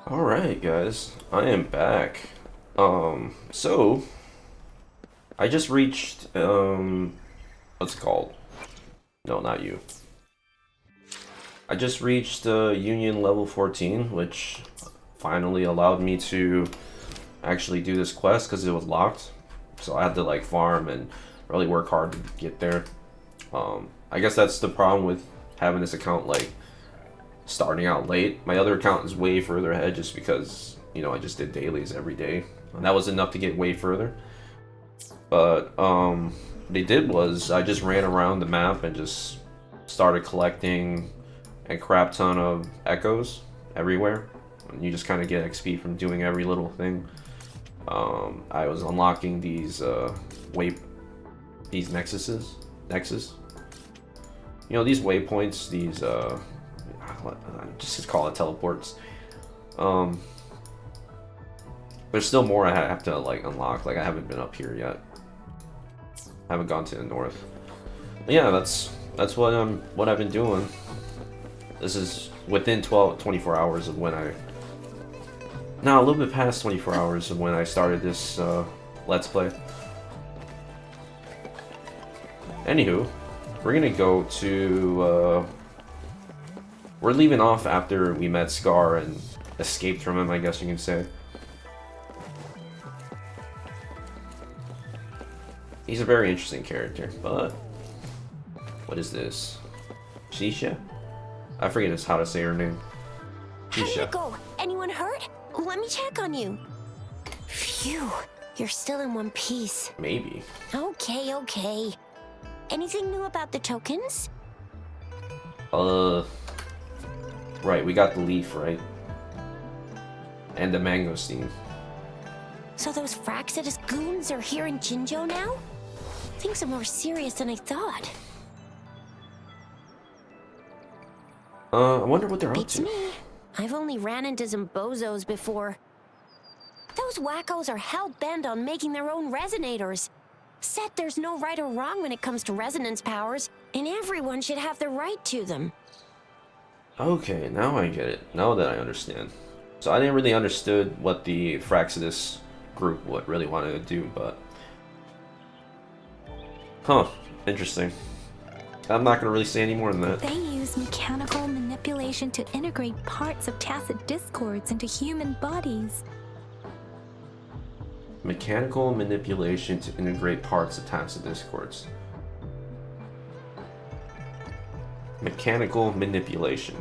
Alright, guys, I am back. So I just reached, what's it called? No, not you. I just reached Union level 14, which finally allowed me to actually do this quest because it was locked. So I had to like farm and really work hard to get there. I guess that's the problem with having this account like starting out late. My other account is way further ahead just because, I just did dailies every day. And that was enough to get way further. But what they did was I just ran around the map and just started collecting a crap ton of echoes everywhere. And you just kind of get XP from doing every little thing. I was unlocking these nexus. These waypoints, these just call it teleports. There's still more I have to like unlock. Like I haven't been up here yet. I haven't gone to the north. But yeah, that's what I've been doing. This is within 24 hours of when I. No, a little bit past 24 hours of when I started this Let's Play. Anywho, we're gonna go to. We're leaving off after we met Scar and escaped from him, I guess you can say. He's a very interesting character, but what is this? Shisha? I forget how to say her name. How did it go? Anyone hurt? Let me check on you. Phew, you're still in one piece. Maybe. Okay. Anything new about the tokens? Right, we got the leaf, right? And the mangosteen. So those Fraxidus goons are here in Jinjo now? Things are more serious than I thought. I wonder what they're up Beats to. me. I've only ran into some bozos before. Those wackos are hell-bent on making their own resonators. Said there's no right or wrong when it comes to resonance powers, and everyone should have the right to them. Okay, now I get it. Now that I understand. So I didn't really understood what the Fraxidus group would really wanted to do, but interesting. I'm not gonna really say any more than that. They use mechanical manipulation to integrate parts of tacit discords into human bodies. Mechanical manipulation to integrate parts of tacit discords. Mechanical manipulation.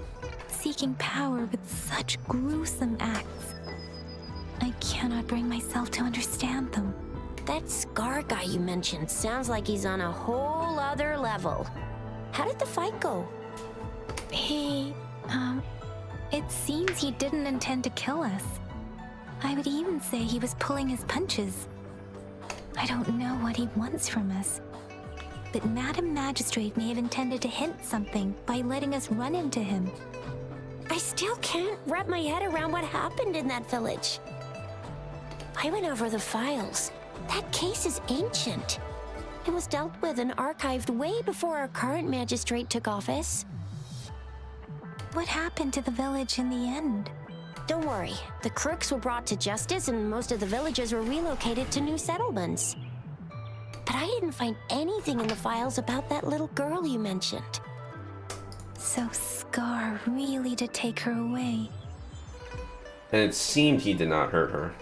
Seeking power with such gruesome acts. I cannot bring myself to understand them. That Scar guy you mentioned sounds like he's on a whole other level. How did the fight go? It seems he didn't intend to kill us. I would even say he was pulling his punches. I don't know what he wants from us. But Madam Magistrate may have intended to hint something by letting us run into him. I still can't wrap my head around what happened in that village. I went over the files. That case is ancient. It was dealt with and archived way before our current magistrate took office. What happened to the village in the end? Don't worry, the crooks were brought to justice and most of the villagers were relocated to new settlements. But I didn't find anything in the files about that little girl you mentioned. So Scar really did take her away. And it seemed he did not hurt her.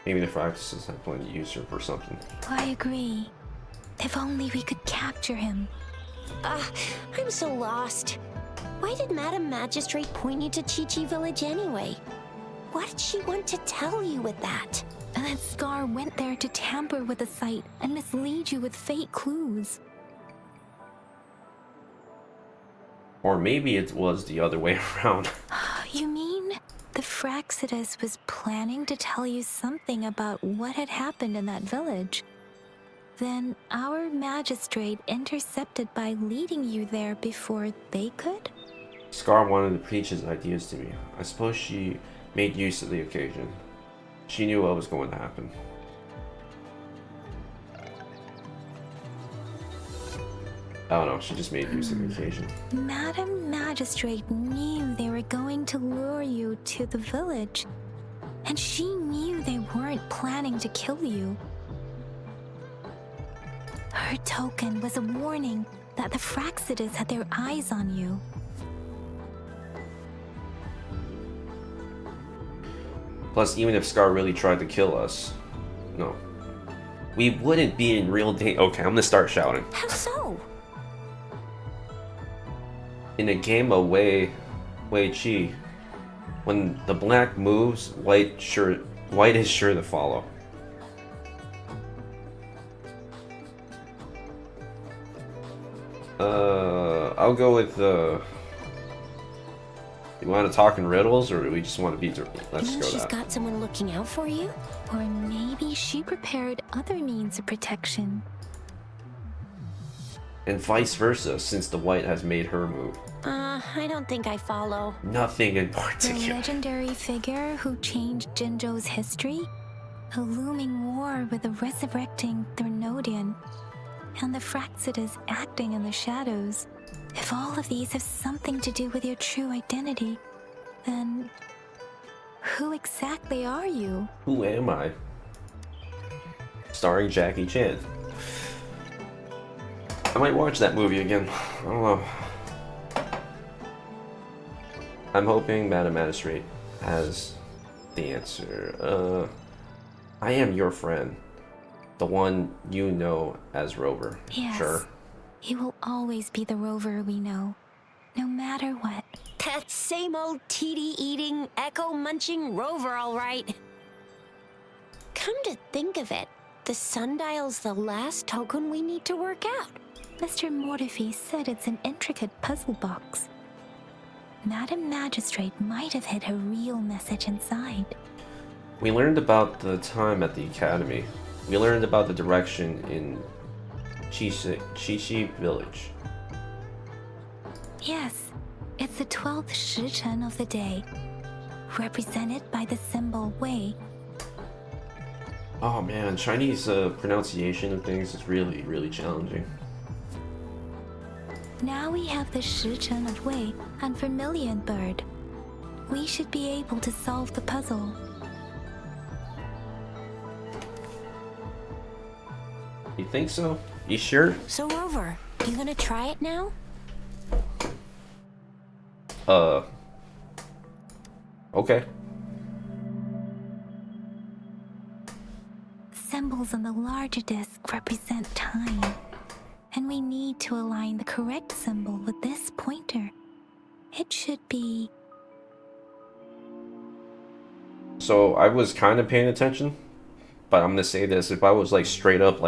Maybe the Fraxidus had planned to use her for something. I agree. If only we could capture him. I'm so lost. Why did Madam Magistrate point you to Chi-Chi Village anyway? What did she want to tell you with that? And that Scar went there to tamper with the site and mislead you with fake clues. Or maybe it was the other way around. You mean the Fraxidus was planning to tell you something about what had happened in that village? Then our magistrate intercepted by leading you there before they could? Scar wanted to preach his ideas to me. I suppose she made use of the occasion. She knew what was going to happen. I don't know, she just made use of the occasion. Madam Magistrate knew they were going to lure you to the village, and she knew they weren't planning to kill you. Her token was a warning that the Fraxidas had their eyes on you. Plus, even if Scar really tried to kill us, no, we wouldn't be in real danger. Okay, I'm gonna start shouting. How so? In a game of Wei Chi, when the black moves, white is sure to follow. I'll go with you want to talk in riddles, or do we just want to be? Let's You mean go she's that. got someone looking out for you? Or maybe she prepared other means of protection. And vice versa, since the white has made her move. I don't think I follow. Nothing in The particular. legendary figure who changed Jinzhou's history? A looming war with the resurrecting Thernodian, and the Fraxidas acting in the shadows. If all of these have something to do with your true identity, then who exactly are you? Who am I? Starring Jackie Chan. I might watch that movie again. I don't know. I'm hoping Madam Magistrate has the answer. I am your friend. The one you know as Rover. Yes. Sure. You will always be the Rover we know, no matter what. That same old TD eating, echo munching rover, all right. Come to think of it, the sundial's the last token we need to work out. Mr. Mortefi said it's an intricate puzzle box. Madam Magistrate might have hid a real message inside. We learned about the time at the academy. We learned about the direction in Chishi village. Yes, it's the 12th Shichen of the day, represented by the symbol Wei. Oh man, Chinese pronunciation of things is really, really challenging. Now we have the Shichen of Wei and Vermilion Bird. We should be able to solve the puzzle. You think so? You sure? So Rover, you gonna try it now? Okay. Symbols on the larger disc represent time, and we need to align the correct symbol with this pointer. It should be... So I was kind of paying attention, but I'm gonna say this: if I was like straight up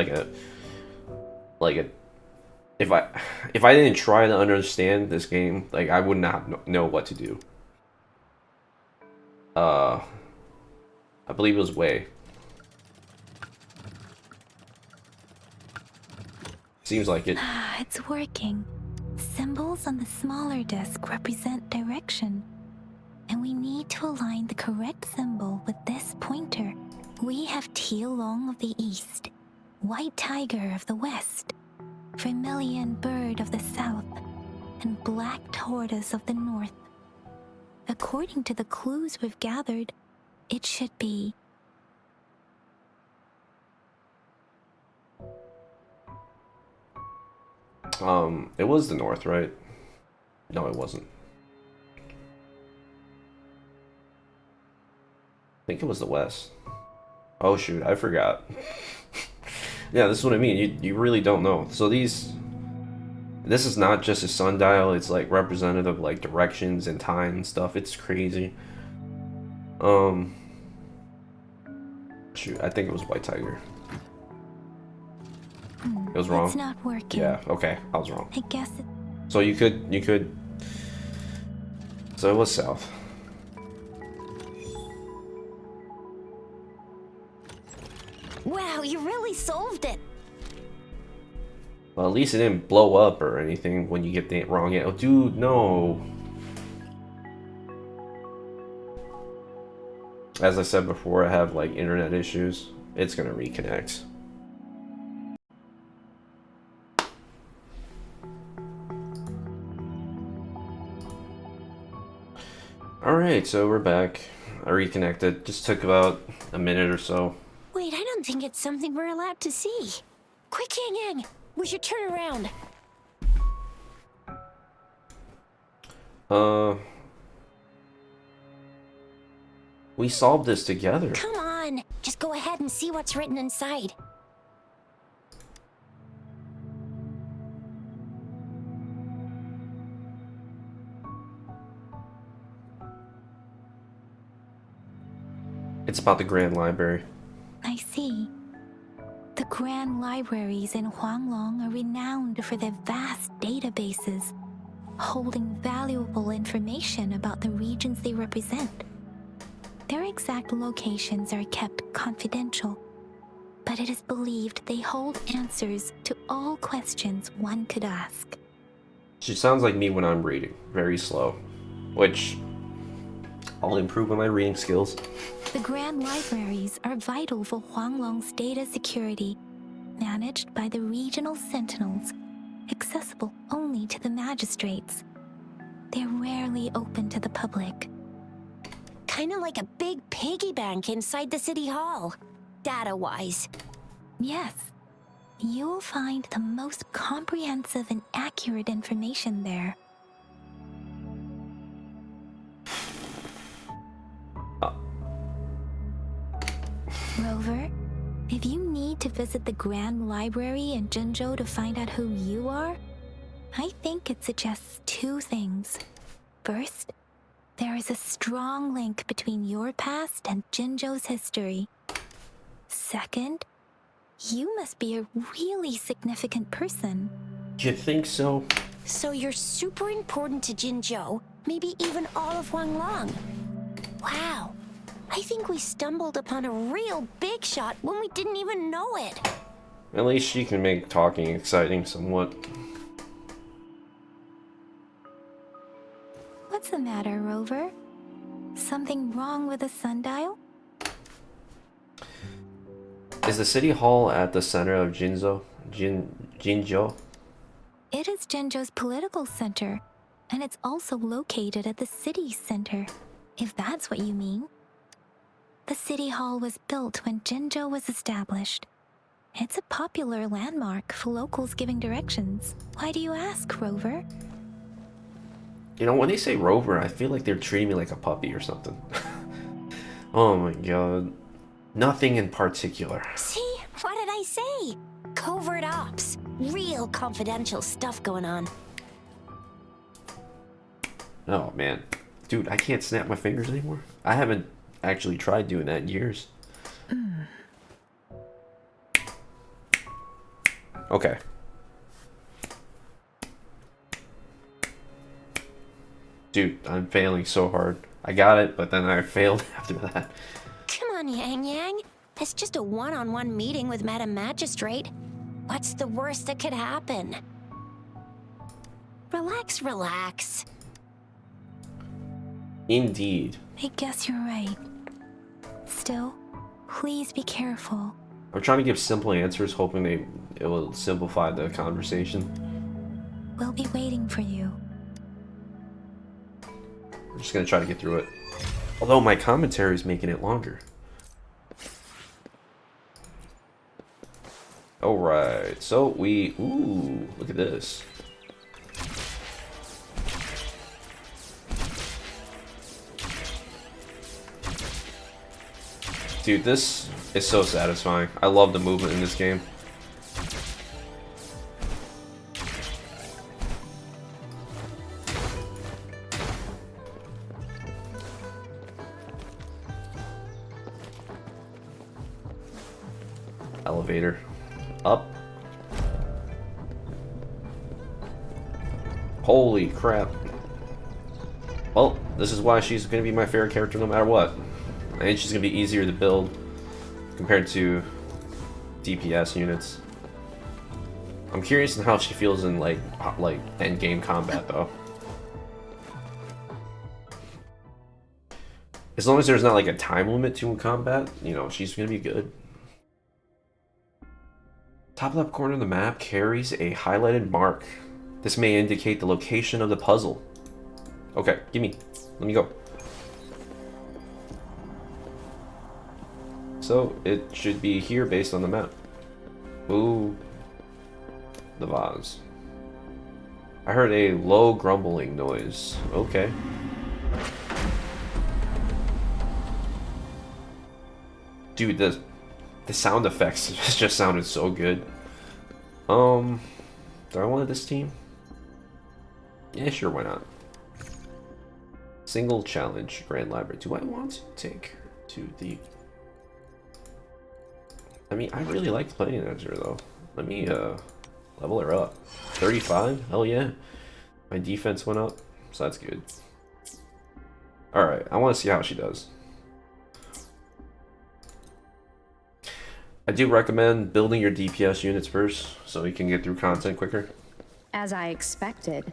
if I didn't try to understand this game, like I would not know what to do. I believe it was Wei. Seems like it. It's working. Symbols on the smaller disc represent direction, and we need to align the correct symbol with this pointer. We have Tielong of the east, White Tiger of the west, Vermilion Bird of the south, and Black Tortoise of the north. According to the clues we've gathered, it should be... It was the north, right? No, it wasn't. I think it was the west. Oh shoot, I forgot. Yeah, this is what I mean. You really don't know. So this is not just a sundial. It's like representative of like directions and time and stuff. It's crazy. Shoot, I think it was White Tiger. It was wrong. It's not working. Yeah, okay, I was wrong. I guess it... So you could. So it was south. Wow, you really solved it. Well, at least it didn't blow up or anything when you get the wrong. Oh, dude, no. As I said before, I have like internet issues. It's gonna reconnect. Alright, Alright, so we're back. I reconnected. Just took about a minute or so. Wait, I don't think it's something we're allowed to see. Quick, Yang Yang! We should turn around. We solved this together. Come on, just go ahead and see what's written inside. It's about the Grand Library. I see. The Grand Libraries in Huanglong are renowned for their vast databases, holding valuable information about the regions they represent. Their exact locations are kept confidential, but it is believed they hold answers to all questions one could ask. She sounds like me when I'm reading. Very slow. Which, I'll improve on my reading skills. The Grand Libraries are vital for Huanglong's data security, managed by the regional sentinels, accessible only to the magistrates. They're rarely open to the public. Kinda like a big piggy bank inside the city hall, data-wise. Yes, you will find the most comprehensive and accurate information there. Rover, if you need to visit the Grand Library in Jinzhou to find out who you are, I think it suggests two things. First, there is a strong link between your past and Jinzhou's history. Second, you must be a really significant person. Do you think so? So you're super important to Jinzhou, maybe even all of Huanglong. Wow, I think we stumbled upon a real big shot when we didn't even know it. At least she can make talking exciting somewhat. What's the matter, Rover? Something wrong with the sundial? Is the city hall at the center of Jinzhou? Jinzhou? It is Jinzhou's political center, and it's also located at the city center, if that's what you mean. The city hall was built when Jinzhou was established. It's a popular landmark for locals giving directions. Why do you ask, Rover? You know, when they say Rover, I feel like they're treating me like a puppy or something. Oh my god. Nothing in particular. See? What did I say? Covert ops. Real confidential stuff going on. Oh man. Dude, I can't snap my fingers anymore. I haven't actually tried doing that in years. Okay. Dude, I'm failing so hard. I got it, but then I failed after that. Come on, Yang Yang. It's just a one-on-one meeting with Madam Magistrate. What's the worst that could happen? Relax, relax. Indeed. I guess you're right. Still, please be careful. I'm trying to give simple answers, hoping it will simplify the conversation. We'll be waiting for you. I'm just gonna try to get through it. Although my commentary is making it longer. Alright, so ooh, look at this. Dude, this is so satisfying. I love the movement in this game. Elevator. Up. Holy crap. Well, this is why she's gonna be my favorite character no matter what. I think she's gonna be easier to build compared to DPS units. I'm curious on how she feels in like end game combat though. As long as there's not like a time limit to combat, you know, she's gonna be good. Top left corner of the map carries a highlighted mark. This may indicate the location of the puzzle. Okay, let me go. So it should be here based on the map. Ooh. The vase. I heard a low grumbling noise. Okay. Dude, the sound effects just sounded so good. Do I want this team? Yeah, sure, why not? Single challenge, Grand Library. Do I want to take her to the... I mean, I really liked playing as her, though. Let me, level her up. 35? Hell yeah. My defense went up, so that's good. Alright, I want to see how she does. I do recommend building your DPS units first, so you can get through content quicker. As I expected,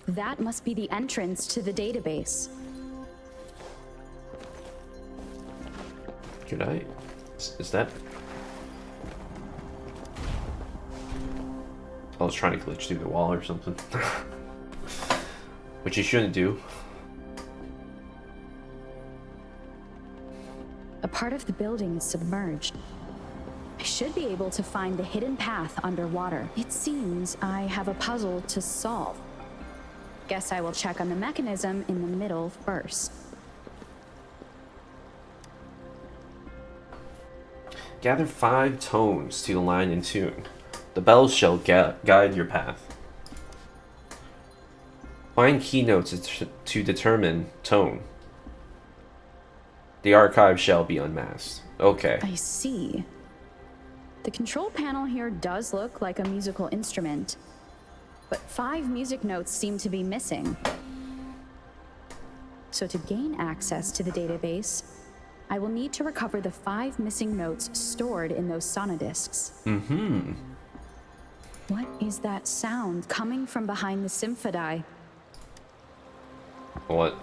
that must be the entrance to the database. Could I? Is that... I was trying to glitch through the wall or something. Which you shouldn't do. A part of the building is submerged. I should be able to find the hidden path underwater. It seems I have a puzzle to solve. Guess I will check on the mechanism in the middle first. Gather 5 tones to align in tune. The bells shall guide your path. Find keynotes to determine tone. The archive shall be unmasked. Okay. I see. The control panel here does look like a musical instrument, but 5 music notes seem to be missing. So to gain access to the database, I will need to recover the 5 missing notes stored in those sonodiscs. Mm-hmm. What is that sound coming from behind the symphody? What?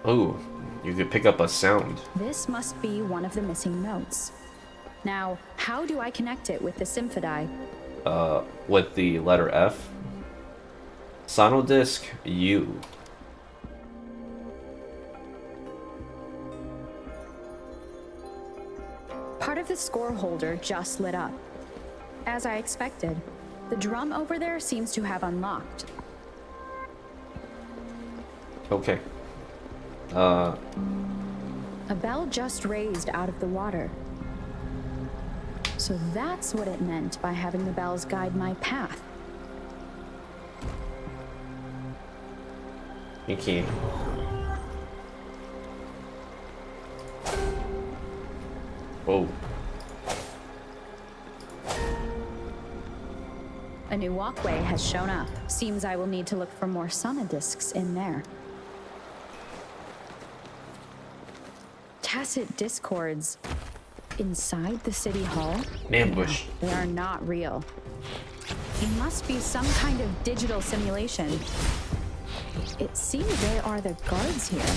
Oh, you could pick up a sound. This must be one of the missing notes. Now, how do I connect it with the symphody? With the letter F. Sonodisc U. Part of the score holder just lit up. As I expected, the drum over there seems to have unlocked. Okay. A bell just raised out of the water. So that's what it meant by having the bells guide my path. Okay. Oh. A new walkway has shown up. Seems I will need to look for more sonodiscs in there. Tacit discords inside the city hall? Ambush. No, they are not real. It must be some kind of digital simulation. It seems they are the guards here.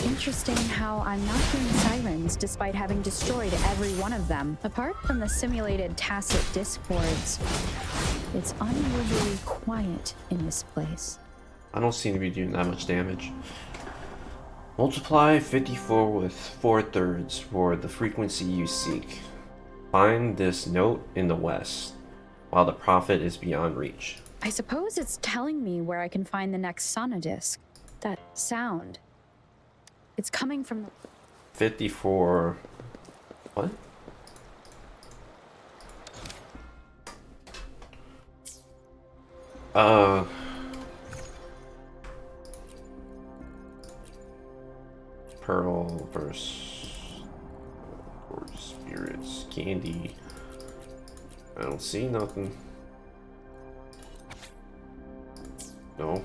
Interesting how I'm not hearing sirens despite having destroyed every one of them. Apart from the simulated tacit discords, it's unusually quiet in this place. I don't seem to be doing that much damage. Multiply 54 with 4/3 for the frequency you seek. Find this note in the west, while the prophet is beyond reach. I suppose it's telling me where I can find the next sonodisc. That sound. It's coming from... 54... What? Pearl versus spirits, candy. I don't see nothing. No.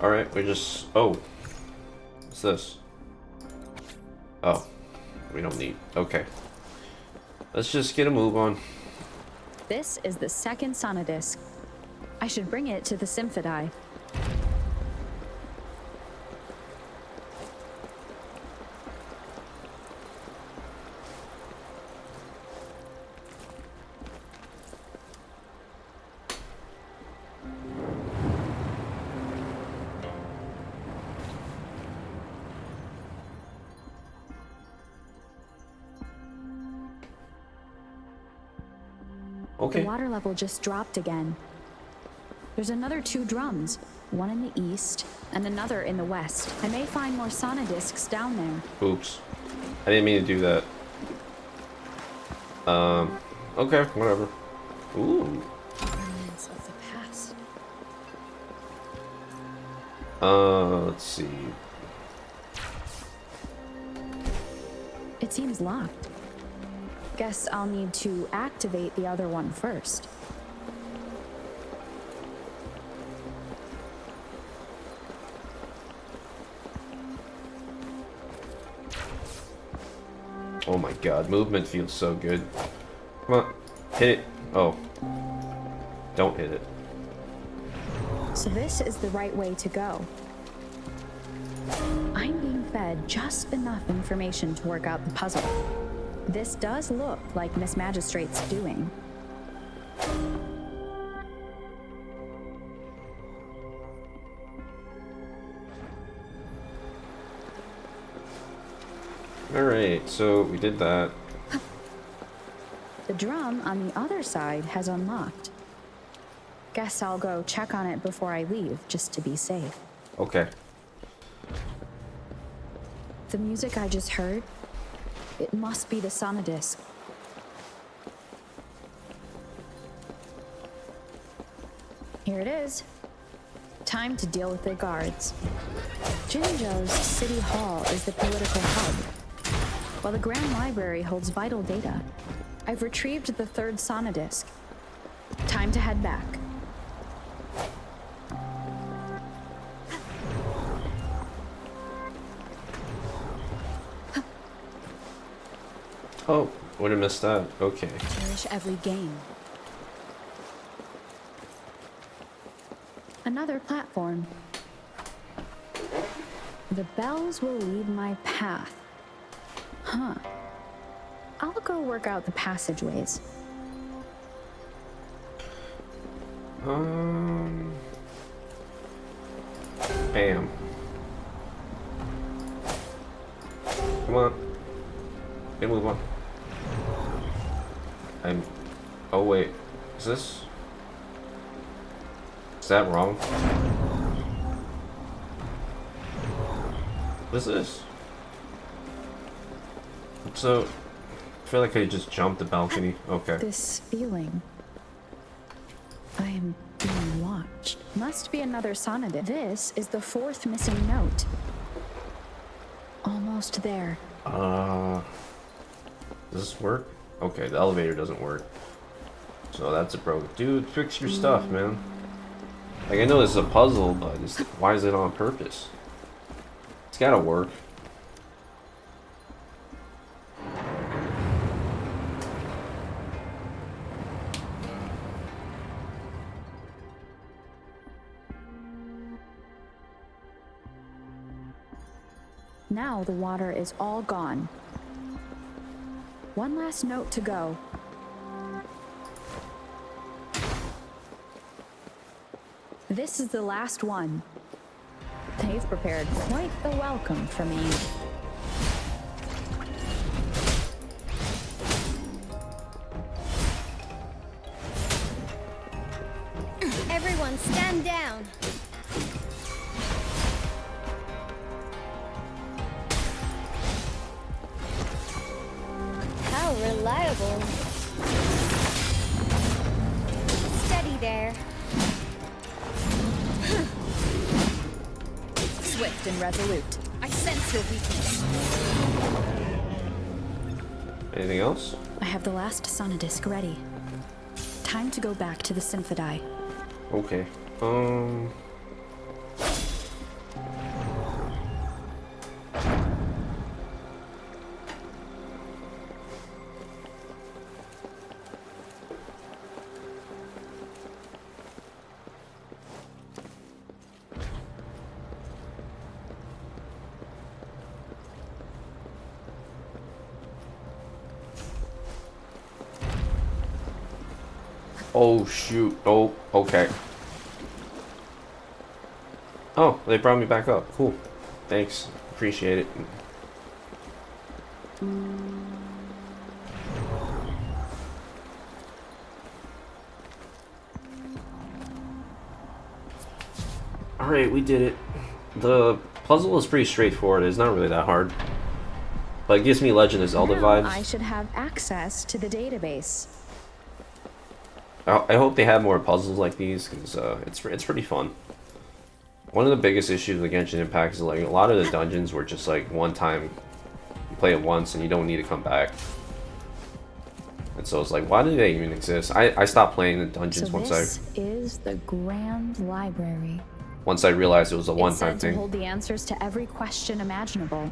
Alright, we just... Oh. What's this? Oh. We don't need... Okay. Let's just get a move on. This is the second sonodisc. I should bring it to the symphody. Okay. The water level just dropped again. There's another 2 drums, one in the east and another in the west. I may find more sauna discs down there. Oops. I didn't mean to do that. Okay, whatever. Ooh. Remnants of the past. Let's see. It seems locked. Guess I'll need to activate the other one first. Oh my god, movement feels so good. Come on, hit it. Oh. Don't hit it. So this is the right way to go. I'm being fed just enough information to work out the puzzle. This does look like Miss Magistrate's doing. Alright, so we did that. The drum on the other side has unlocked. Guess I'll go check on it before I leave, just to be safe. Okay. The music I just heard, it must be the sauna disc. Here it is. Time to deal with the guards. Jinzhou's city hall is the political hub, while the Grand Library holds vital data. I've retrieved the 3rd sauna disc. Time to head back. Oh, would have missed that. Okay. Cherish every game. Another platform. The bells will lead my path. Huh. I'll go work out the passageways. Bam. Come on. Hey, move on. Oh wait. Is this? Is that wrong? What is this? So, I feel like I just jumped the balcony. Okay. This feeling. I am being watched. Must be another sonnet. This is the 4th missing note. Almost there. Does this work? Okay, the elevator doesn't work. So that's a broke. Dude, fix your stuff, man. Like, I know this is a puzzle, but why is it on purpose? It's gotta work. Now the water is all gone. One last note to go. This is the last one. They've prepared quite the welcome for me. Everyone stand down. How reliable. Steady there. Swift and resolute. I sense your weakness. Anything else? I have the last sonodisc ready. Time to go back to the Symphodi. Okay. Oh shoot. Oh, okay. Oh, they brought me back up. Cool. Thanks. Appreciate it. Alright, we did it. The puzzle is pretty straightforward. It's not really that hard. But it gives me Legend of Zelda Now vibes. I should have access to the database. I hope they have more puzzles like these, because it's pretty fun. One of the biggest issues with Genshin Impact is like a lot of the dungeons were just like one time, you play it once and you don't need to come back. And so it's like, why do they even exist? I stopped playing the dungeons So once this is the Grand Library. I realized it was a It's one-time said to thing. hold the answers to every question imaginable.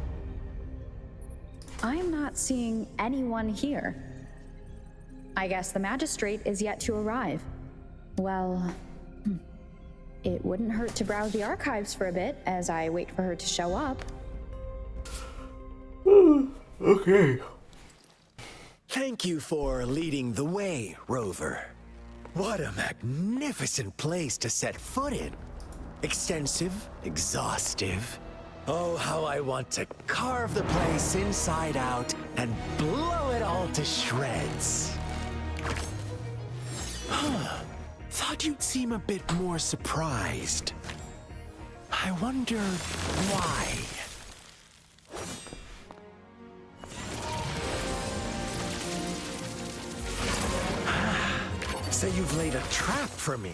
I'm not seeing anyone here. I guess the magistrate is yet to arrive. Well, it wouldn't hurt to browse the archives for a bit as I wait for her to show up. Okay. Thank you for leading the way, Rover. What a magnificent place to set foot in. Extensive, exhaustive. Oh, how I want to carve the place inside out and blow it all to shreds. Thought you'd seem a bit more surprised. I wonder why. So you've laid a trap for me.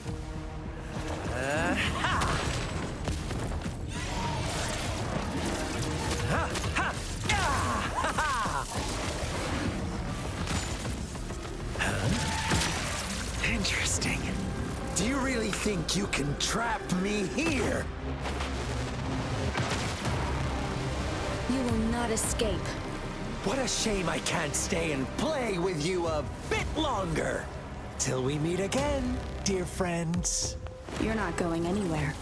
Interesting. Do you really think you can trap me here? You will not escape. What a shame I can't stay and play with you a bit longer. Till we meet again, dear friends. You're not going anywhere.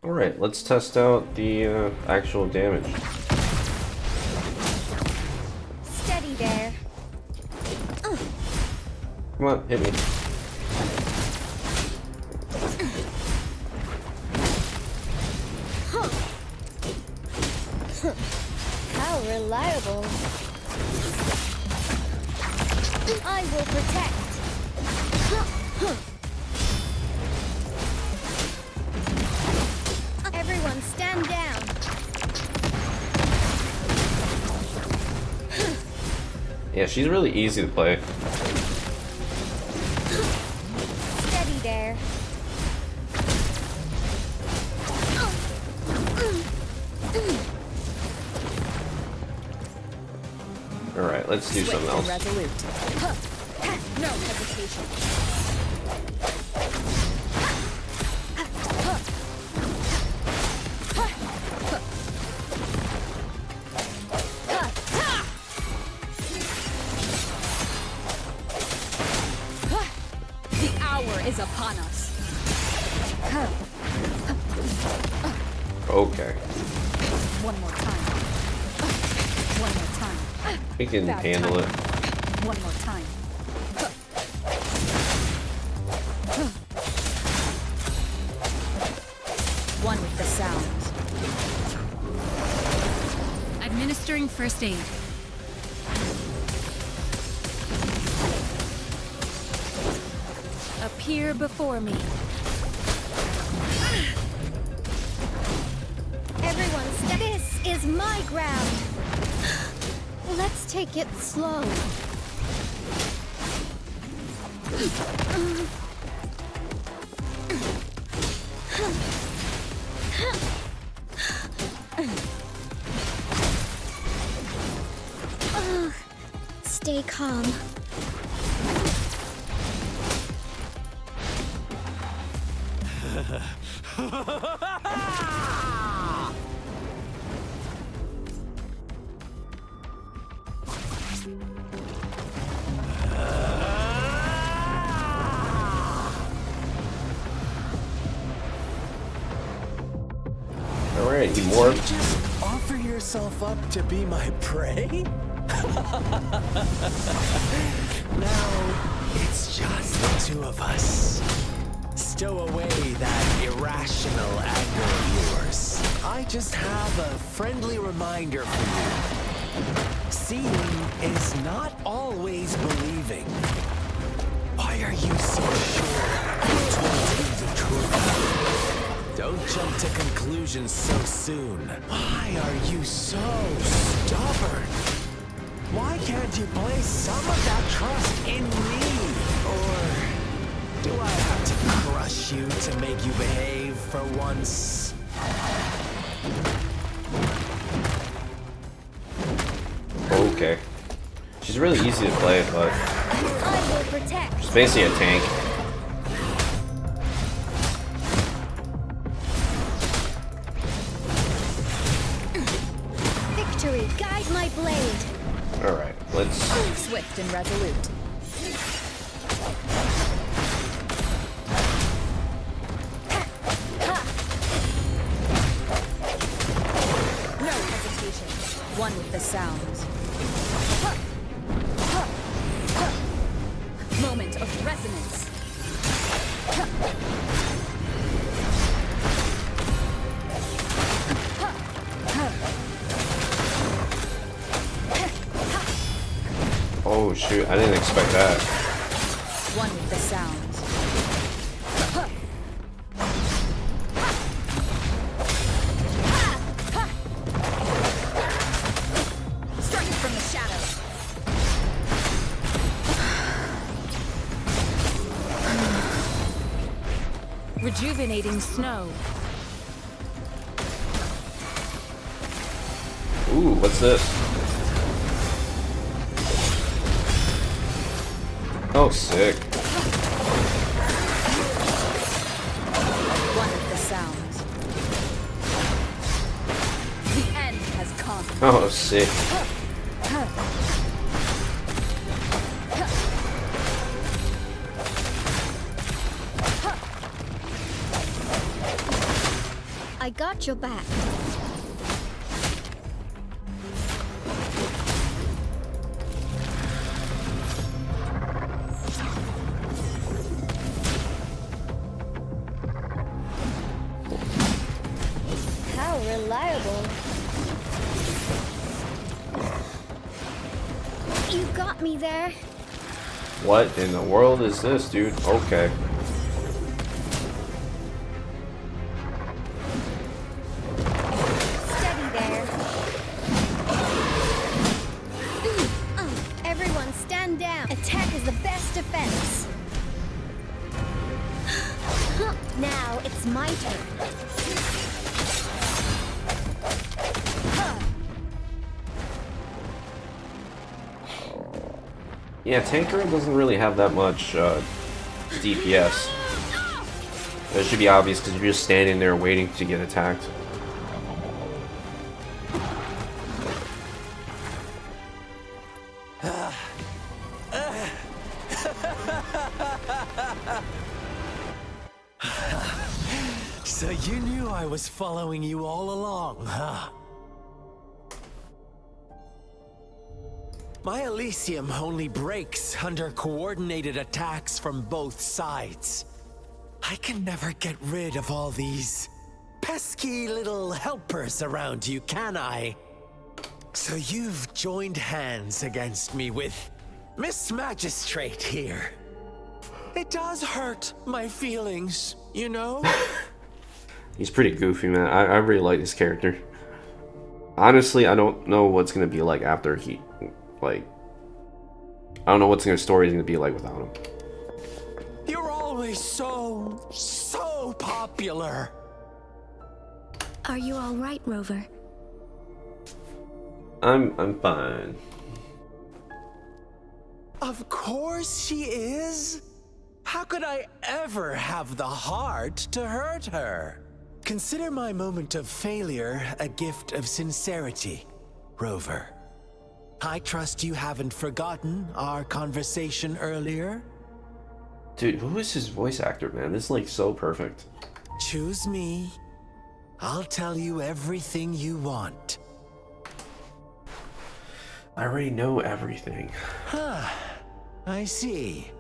Alright, let's test out the actual damage. Steady there. Come on, hit me. How reliable. I will protect. Everyone stand down. Yeah, she's really easy to play. Steady there. Alright, let's do something else. Resolute. No hesitation. The hour is upon us. Okay. One more time. One more time. We can Back handle time. it. One more time. One with the sound. Administering first aid. Appear before me. Everyone, this is my ground. Let's take it slow. Stay calm. Alright, you more. Just offer yourself up to be my prey? Now, it's just the two of us. Stow away that irrational anger of yours. I just have a friendly reminder for you. Seeing is not always believing. Why are you so sure I told you the truth? Don't jump to conclusions so soon. Why are you so stubborn? Why can't you place some of that trust in me? Or do I have to crush you to make you behave for once? Okay. She's really easy to play, but I will protect. she's basically a tank. Victory, guide my blade. Alright, let's... Swift and resolute. No hesitation. One with the sounds. Moment of resonance. Oh shoot, I didn't expect that. One with the sounds. Striking from the shadows. Rejuvenating snow. Ooh, what's this? Oh, sick. One with the sounds. The end has come. Oh, sick. I got your back. How reliable. You got me there. What in the world is this, dude? Okay. Steady there. Everyone stand down. Attack is the best defense. Now it's my turn. Yeah, Tanker doesn't really have that much DPS. That should be obvious because you're just standing there waiting to get attacked. So you knew I was following you all along, huh? My Elysium only breaks under coordinated attacks from both sides. I can never get rid of all these pesky little helpers around you, can I? So you've joined hands against me with Miss Magistrate here. It does hurt my feelings, you know? He's pretty goofy, man. I really like this character. Honestly, I don't know what's gonna be like after he, like, I don't know what the story is gonna be like without him. You're always so popular. Are you all right, Rover? I'm fine. Of course she is. How could I ever have the heart to hurt her? Consider my moment of failure a gift of sincerity, Rover. I trust you haven't forgotten our conversation earlier. Dude, who is his voice actor, man? This is like so perfect. Choose me. I'll tell you everything you want. I already know everything. Huh. I see.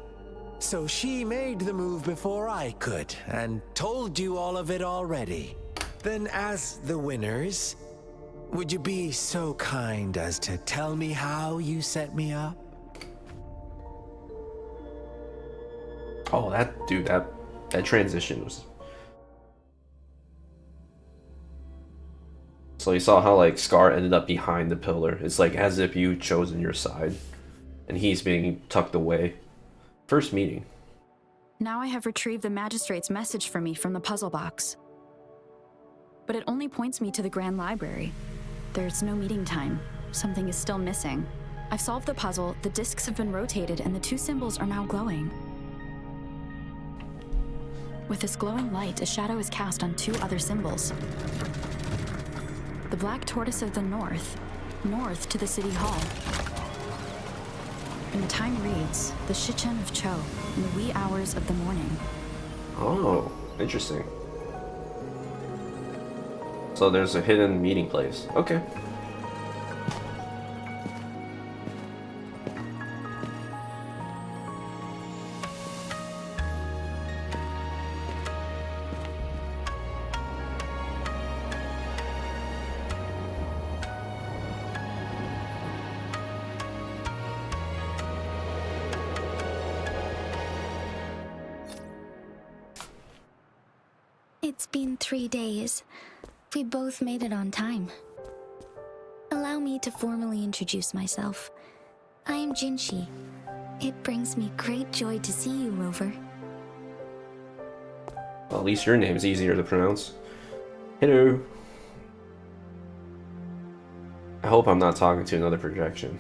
So she made the move before I could, and told you all of it already. Then as the winners, Would you be so kind as to tell me how you set me up? Oh, that transition was. So you saw how like Scar ended up behind the pillar. It's like as if you chosen your side, and he's being tucked away. First meeting. Now I have retrieved the magistrate's message for me from the puzzle box. But it only points me to the Grand Library. There's no meeting time. Something is still missing. I've solved the puzzle, the discs have been rotated, and the two symbols are now glowing. With this glowing light, a shadow is cast on two other symbols. The black tortoise of the north to the city hall. And the time reads, the Shichen of Cho, in the wee hours of the morning. Oh, interesting. So there's a hidden meeting place. Okay. It's been 3 days. We both made it on time. Allow me to formally introduce myself. I am Jinshi. It brings me great joy to see you, Rover. Well, at least your name's easier to pronounce. Hello. I hope I'm not talking to another projection.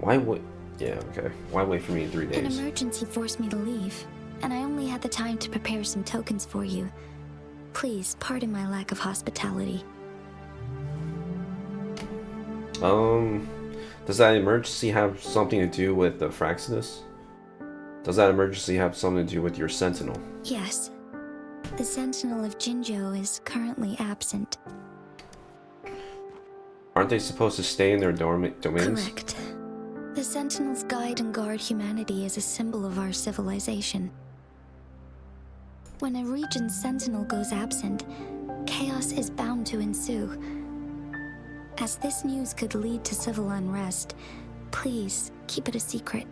Why would... Yeah, okay. Why wait for me in 3 An days? emergency forced me to leave, and I only had the time to prepare some tokens for you. Please pardon my lack of hospitality. Does that emergency have something to do with the Fraxidus? Does that emergency have something to do with your sentinel? Yes. The Sentinel of Jinzhou is currently absent. Aren't they supposed to stay in their domains? Correct. The Sentinels guide and guard humanity as a symbol of our civilization. When a region's sentinel goes absent, chaos is bound to ensue. As this news could lead to civil unrest, please keep it a secret.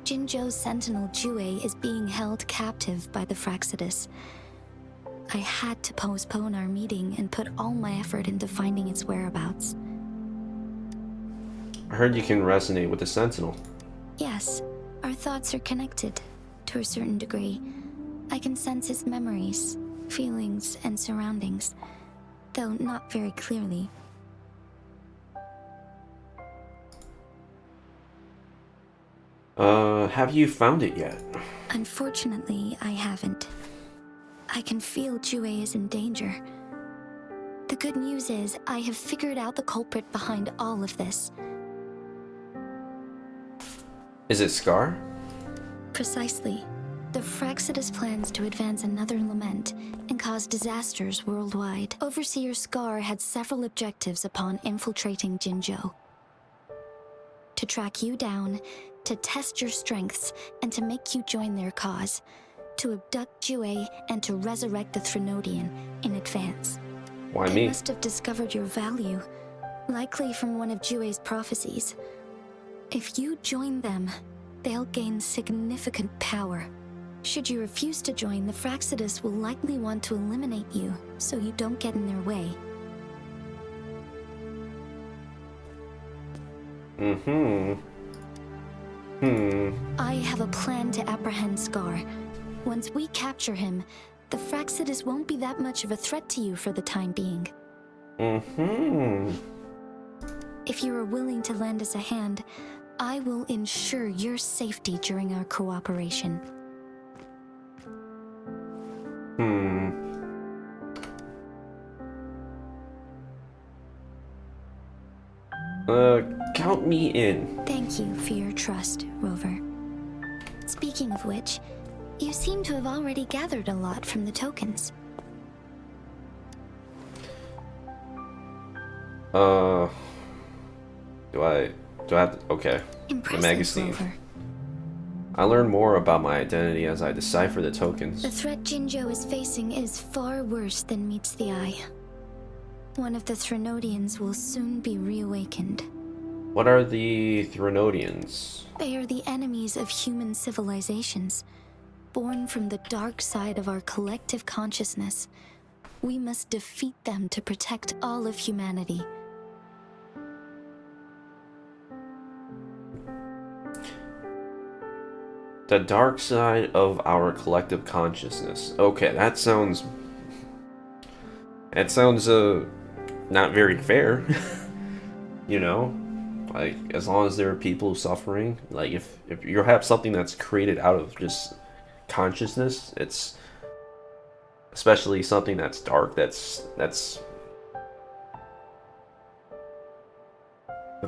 Jinzhou's sentinel Jue is being held captive by the Fraxidus. I had to postpone our meeting and put all my effort into finding its whereabouts. I heard you can resonate with the sentinel. Yes, our thoughts are connected, to a certain degree. I can sense his memories, feelings, and surroundings, though not very clearly. Have you found it yet? Unfortunately, I haven't. I can feel Jue is in danger. The good news is, I have figured out the culprit behind all of this. Is it Scar? Precisely. The Fraxidus plans to advance another lament and cause disasters worldwide. Overseer Scar had several objectives upon infiltrating Jinzhou. To track you down, to test your strengths, and to make you join their cause. To abduct Jue and to resurrect the Threnodian in advance. Why They me? must have discovered your value, likely from one of Jue's prophecies. If you join them, they'll gain significant power. Should you refuse to join, the Fraxidus will likely want to eliminate you, so you don't get in their way. I have a plan to apprehend Scar. Once we capture him, the Fraxidus won't be that much of a threat to you for the time being. If you are willing to lend us a hand, I will ensure your safety during our cooperation. Count me in. Thank you for your trust, Rover. Speaking of which, you seem to have already gathered a lot from the tokens. Do I have to, okay. Impressive, The magazine. Rover. I learn more about my identity as I decipher the tokens. The threat Jinzhou is facing is far worse than meets the eye. One of the Threnodians will soon be reawakened. What are the Threnodians? They are the enemies of human civilizations, born from the dark side of our collective consciousness. We must defeat them to protect all of humanity. The dark side of our collective consciousness. Okay, that sounds not very fair. You know? Like, as long as there are people suffering, like if you have something that's created out of just consciousness, it's especially something that's dark, that's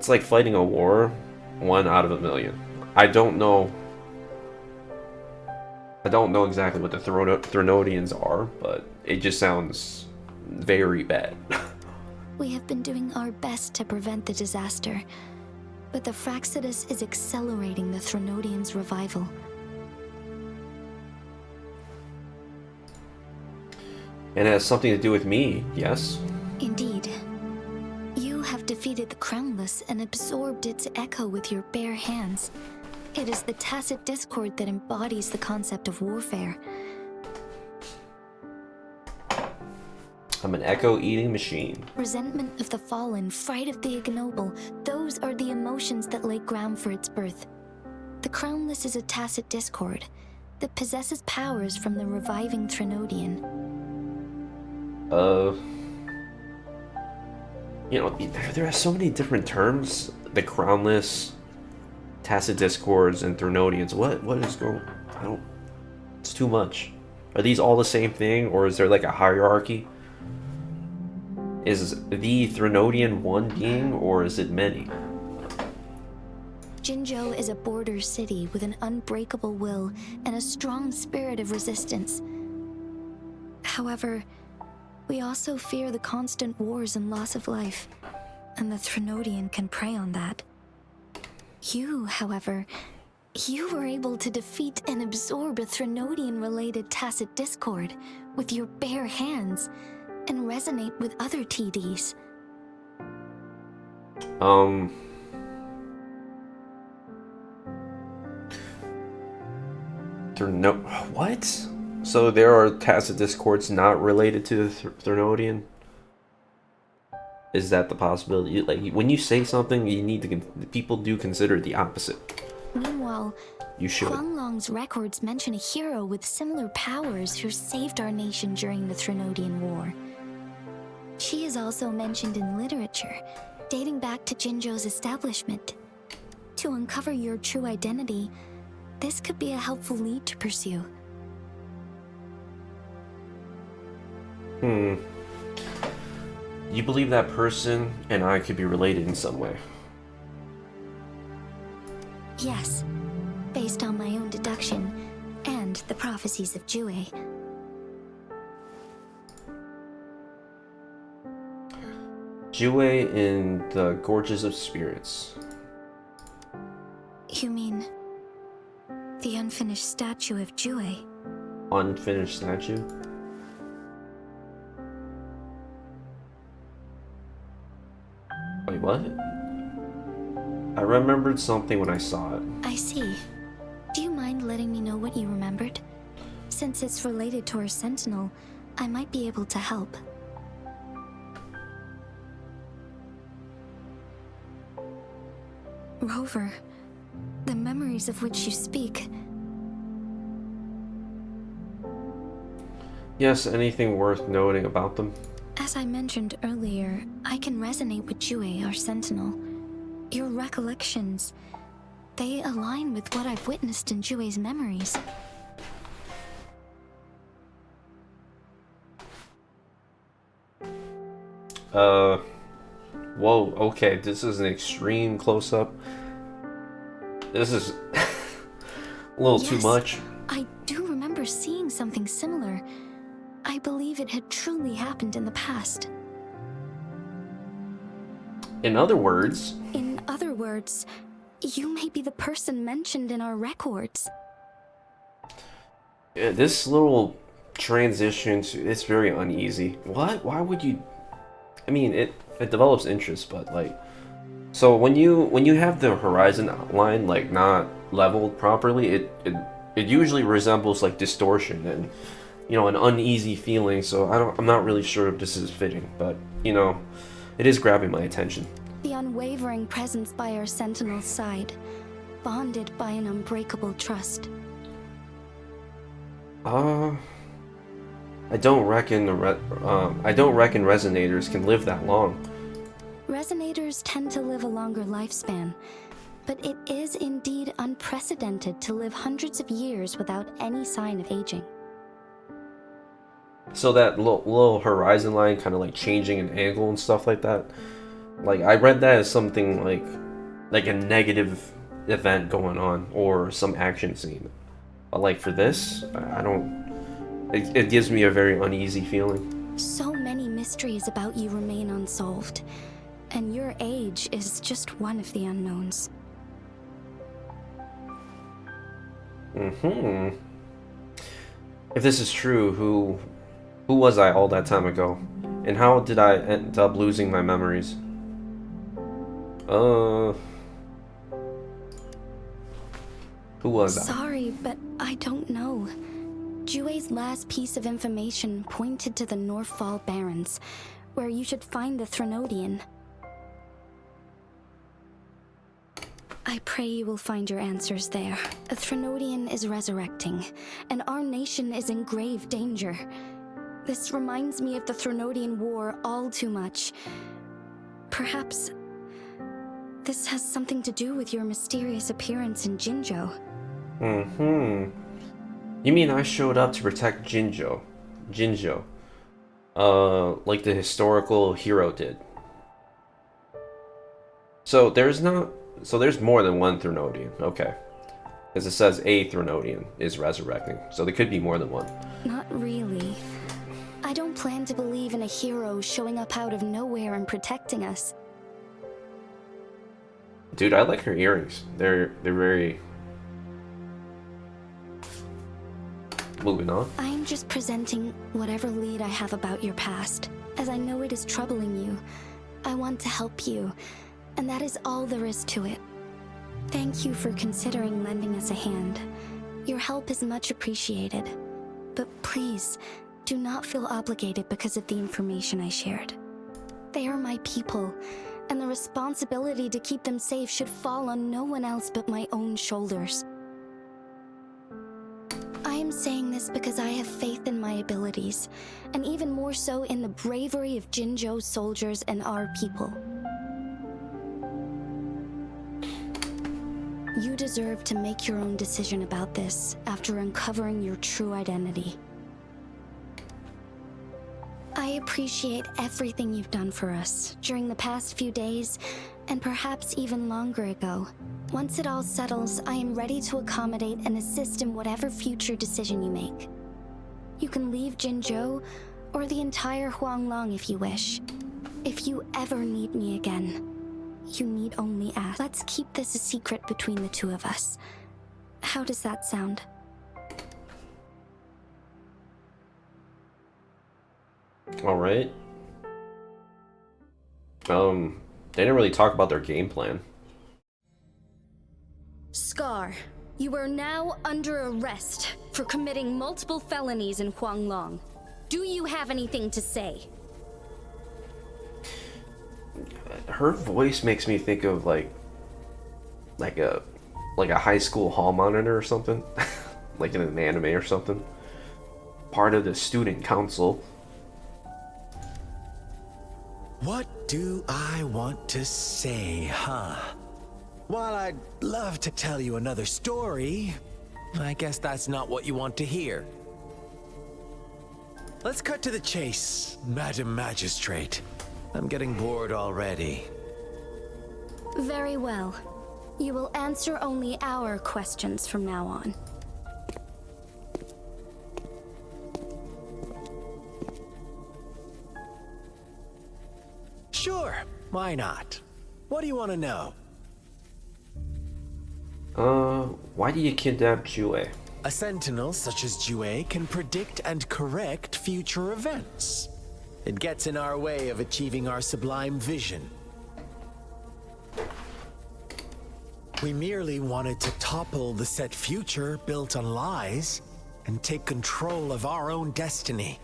like fighting a war, 1 out of a million. I don't know exactly what the Threnodians are, but it just sounds very bad. We have been doing our best to prevent the disaster, but the Fraxidus is accelerating the Threnodians' revival. And it has something to do with me, yes? Indeed. You have defeated the Crownless and absorbed its echo with your bare hands. It is the tacit discord that embodies the concept of warfare. I'm an echo-eating machine. Resentment of the fallen, fright of the ignoble, those are the emotions that lay ground for its birth. The Crownless is a tacit discord that possesses powers from the reviving Threnodian. You know, there are so many different terms. The Crownless, tacit discords, and Threnodians. What is going? It's too much. Are these all the same thing, or is there like a hierarchy? Is the Threnodian one being, or is it many? Jinzhou is a border city with an unbreakable will and a strong spirit of resistance. However, we also fear the constant wars and loss of life, and the Threnodian can prey on that. You, however, you were able to defeat and absorb a Threnodian-related tacit discord with your bare hands, and resonate with other TDs. What? So there are tacit discords not related to the Threnodian? Is that the possibility? Like, when you say something, you need to people do consider the opposite. Meanwhile, You should. Huanglong's records mention a hero with similar powers who saved our nation during the Threnodian War. She is also mentioned in literature, dating back to Jinzhou's establishment. To uncover your true identity, this could be a helpful lead to pursue. You believe that person and I could be related in some way? Yes, based on my own deduction and the prophecies of Jue. Jue in the Gorges of Spirits. You mean the unfinished statue of Jue? Unfinished statue? Wait, what? I remembered something when I saw it. I see. Do you mind letting me know what you remembered? Since it's related to our sentinel, I might be able to help. Rover, the memories of which you speak. Yes, anything worth noting about them? As I mentioned earlier, I can resonate with Jue, our sentinel. Your recollections, they align with what I've witnessed in Jue's memories. Whoa, okay, this is an extreme close-up. This is a little too much. I do remember seeing something similar. I believe it had truly happened in the past. In other words, you may be the person mentioned in our records. this little transition, it's very uneasy. What? Why would you... I mean, it develops interest, but like, so when you have the horizon line like not leveled properly, it usually resembles like distortion and an uneasy feeling. So I'm not really sure if this is fitting, but it is grabbing my attention. The unwavering presence by our sentinel's side, bonded by an unbreakable trust. I don't reckon resonators can live that long. Resonators tend to live a longer lifespan, but it is indeed unprecedented to live hundreds of years without any sign of aging. So that little horizon line kind of like changing an angle and stuff like that. Like I read that as something like a negative event going on or some action scene. But like for this, I don't. It gives me a very uneasy feeling. So many mysteries about you remain unsolved, and your age is just one of the unknowns. If this is true, who was I all that time ago? And how did I end up losing my memories? Who was I? Sorry, but I don't know. Jue's last piece of information pointed to the Northfall Barrens, where you should find the Threnodian. I pray you will find your answers there. A Threnodian is resurrecting, and our nation is in grave danger. This reminds me of the Threnodian War all too much. Perhaps this has something to do with your mysterious appearance in Jinzhou. You mean I showed up to protect Jinzhou? Like the historical hero did. So there's more than one Threnodian, okay. Because it says a Threnodian is resurrecting, so there could be more than one. Not really. I don't plan to believe in a hero showing up out of nowhere and protecting us. Dude, I like her earrings. They're very... Moving on. I am just presenting whatever lead I have about your past, as I know it is troubling you. I want to help you, and that is all there is to it. Thank you for considering lending us a hand. Your help is much appreciated. But please, do not feel obligated because of the information I shared. They are my people, and the responsibility to keep them safe should fall on no one else but my own shoulders. I am saying this because I have faith in my abilities, and even more so in the bravery of Jinzhou's soldiers and our people. You deserve to make your own decision about this after uncovering your true identity. I appreciate everything you've done for us during the past few days, and perhaps even longer ago. Once it all settles, I am ready to accommodate and assist in whatever future decision you make. You can leave Jinzhou, or the entire Huanglong if you wish. If you ever need me again, you need only ask. Let's keep this a secret between the two of us. How does that sound? Alright. They didn't really talk about their game plan. Scar, you are now under arrest for committing multiple felonies in Huanglong. Do you have anything to say? Her voice makes me think of like a high school hall monitor or something. Like in an anime or something. Part of the student council. What do I want to say, huh? While I'd love to tell you another story, I guess that's not what you want to hear. Let's cut to the chase, Madam Magistrate. I'm getting bored already. Very well. You will answer only our questions from now on. Sure, why not? What do you want to know? Why do you kidnap Jue? A sentinel such as Jue can predict and correct future events. It gets in our way of achieving our sublime vision. We merely wanted to topple the set future built on lies and take control of our own destiny.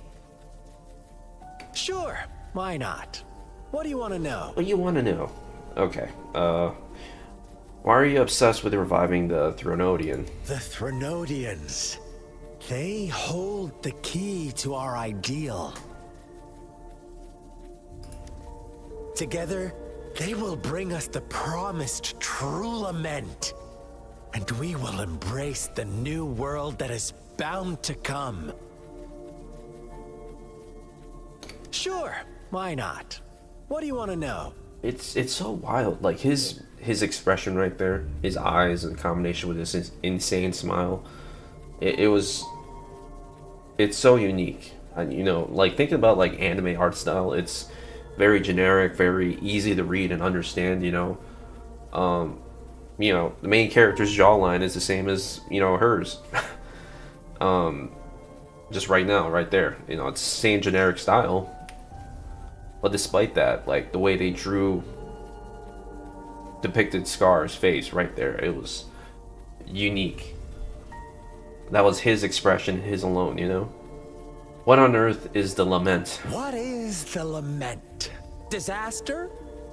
Sure, why not? What do you want to know? What you want to know? Okay, why are you obsessed with reviving the Thronodian? The Thronodians. They hold the key to our ideal. Together, they will bring us the promised true lament. And we will embrace the new world that is bound to come. Sure, why not? What do you want to know? It's so wild. Like his expression right there, his eyes in combination with this insane smile. It's so unique. And you know, like thinking about like anime art style, it's very generic, very easy to read and understand, you know. The main character's jawline is the same as, you know, hers. Just right now, right there. You know, it's the same generic style. But despite that, like the way they depicted Scar's face right there, it was unique. That was his expression, his alone, you know? What on earth is the lament? What is the lament? Disaster?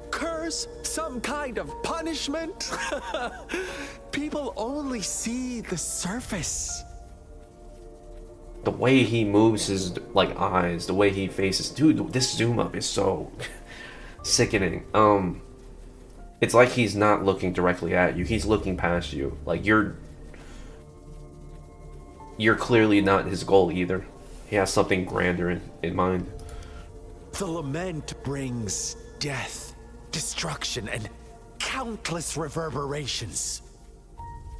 Curse? Some kind of punishment? People only see the surface. The way he moves his like eyes, the way he faces, dude, this zoom up is so sickening. It's like he's not looking directly at you, he's looking past you. Like you're clearly not his goal either. He has something grander in mind. The lament brings death, destruction, and countless reverberations.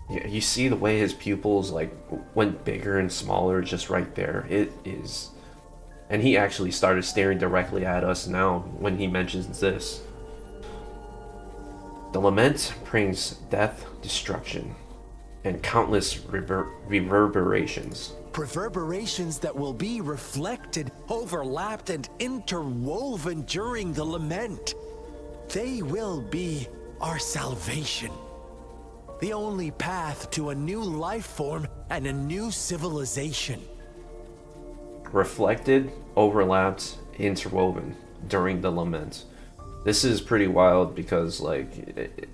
Yeah, you see the way his pupils like went bigger and smaller just right there. It is, and he actually started staring directly at us now when he mentions this. The lament brings death, destruction, and countless reverberations. Reverberations that will be reflected, overlapped, and interwoven during the lament. They will be our salvation. The only path to a new life form and a new civilization. Reflected, overlapped, interwoven during the lament. This is pretty wild because like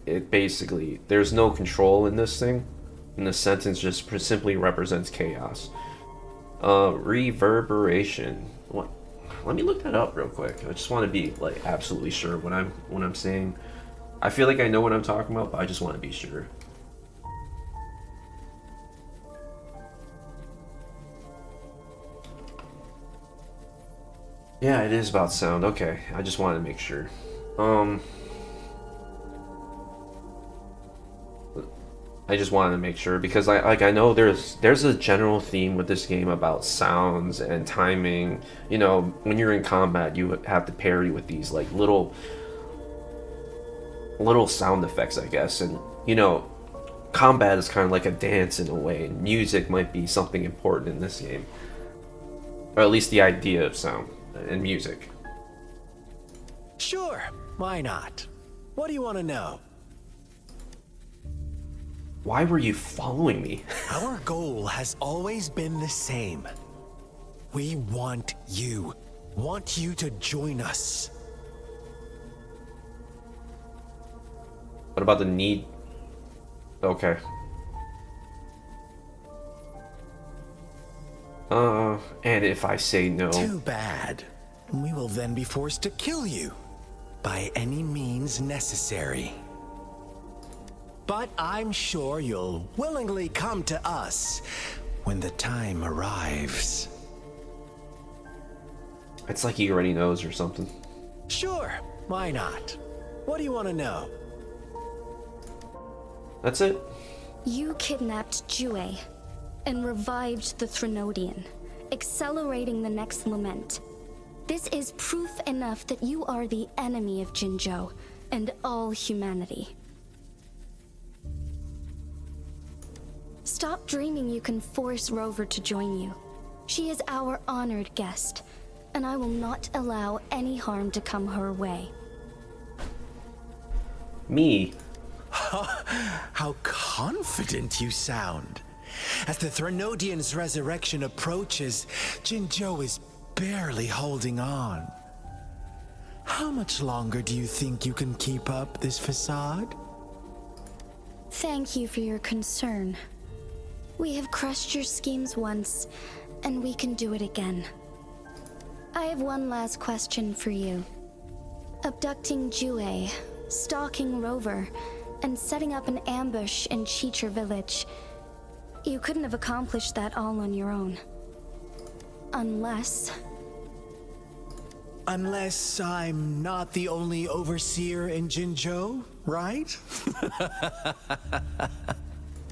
it basically, there's no control in this thing, and the sentence just simply represents chaos. Reverberation. What? Let me look that up real quick. I just want to be like absolutely sure what I'm saying. I feel like I know what I'm talking about, but I just want to be sure. Yeah, it is about sound. Okay, I just wanted to make sure. I just wanted to make sure because I know there's a general theme with this game about sounds and timing. You know, when you're in combat, you have to parry with these like little sound effects, I guess. And you know, combat is kind of like a dance in a way. And music might be something important in this game, or at least the idea of sound and music. Sure, why not? What do you want to know? Why were you following me? Our goal has always been the same. We want you to join us. What about the need? Okay. And if I say no? Too bad. We will then be forced to kill you by any means necessary. But I'm sure you'll willingly come to us when the time arrives. It's like he already knows or something. Sure, why not? What do you want to know? That's it? You kidnapped Jue and revived the Thronodian, accelerating the next lament. This is proof enough that you are the enemy of Jinzhou and all humanity. Stop dreaming you can force Rover to join you. She is our honored guest, and I will not allow any harm to come her way. Me? How confident you sound. As the Threnodian's resurrection approaches, Jinzhou is barely holding on. How much longer do you think you can keep up this facade? Thank you for your concern. We have crushed your schemes once, and we can do it again. I have one last question for you. Abducting Jue, stalking Rover, and setting up an ambush in Cheecher village. You couldn't have accomplished that all on your own. Unless I'm not the only overseer in Jinzhou, right?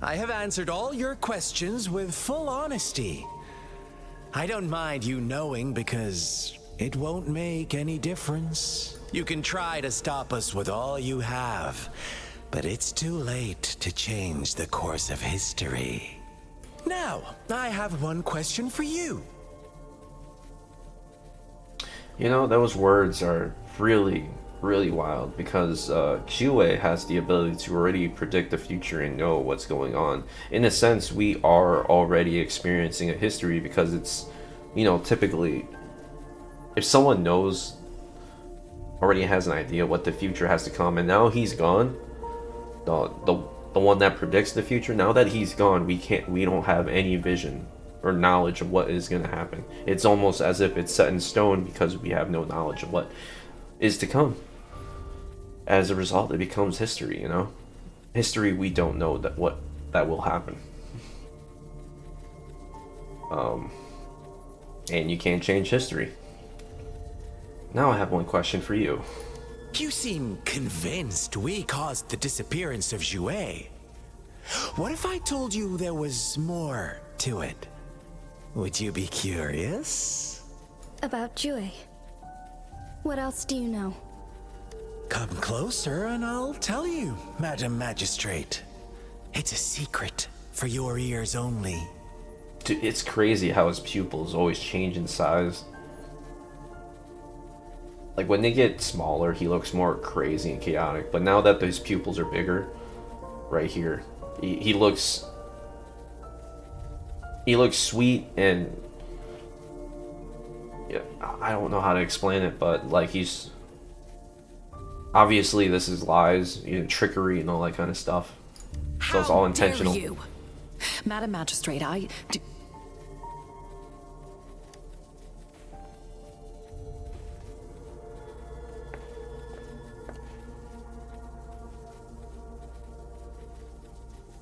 I have answered all your questions with full honesty. I don't mind you knowing because it won't make any difference. You can try to stop us with all you have, but it's too late to change the course of history. Now, I have one question for you. You know, those words are really, really wild because Jue has the ability to already predict the future and know what's going on. In a sense, we are already experiencing a history because it's, you know, typically, if someone knows, already has an idea what the future has to come, and now he's gone, the one that predicts the future, now that he's gone, we don't have any vision or knowledge of what is going to happen. It's almost as if it's set in stone because we have no knowledge of what is to come. As a result, it becomes history, you know? History, we don't know what will happen. And you can't change history. Now I have one question for you. You seem convinced we caused the disappearance of Jue. What if I told you there was more to it? Would you be curious? about Jue. What else do you know? Come closer and I'll tell you, Madam Magistrate. It's a secret for your ears only. Dude, it's crazy how his pupils always change in size. Like when they get smaller, he looks more crazy and chaotic. But now that his pupils are bigger, right here, he looks sweet and yeah, I don't know how to explain it, but like he's obviously this is lies, you know, trickery and all that kind of stuff. So it's all intentional. Dare you? Madam Magistrate,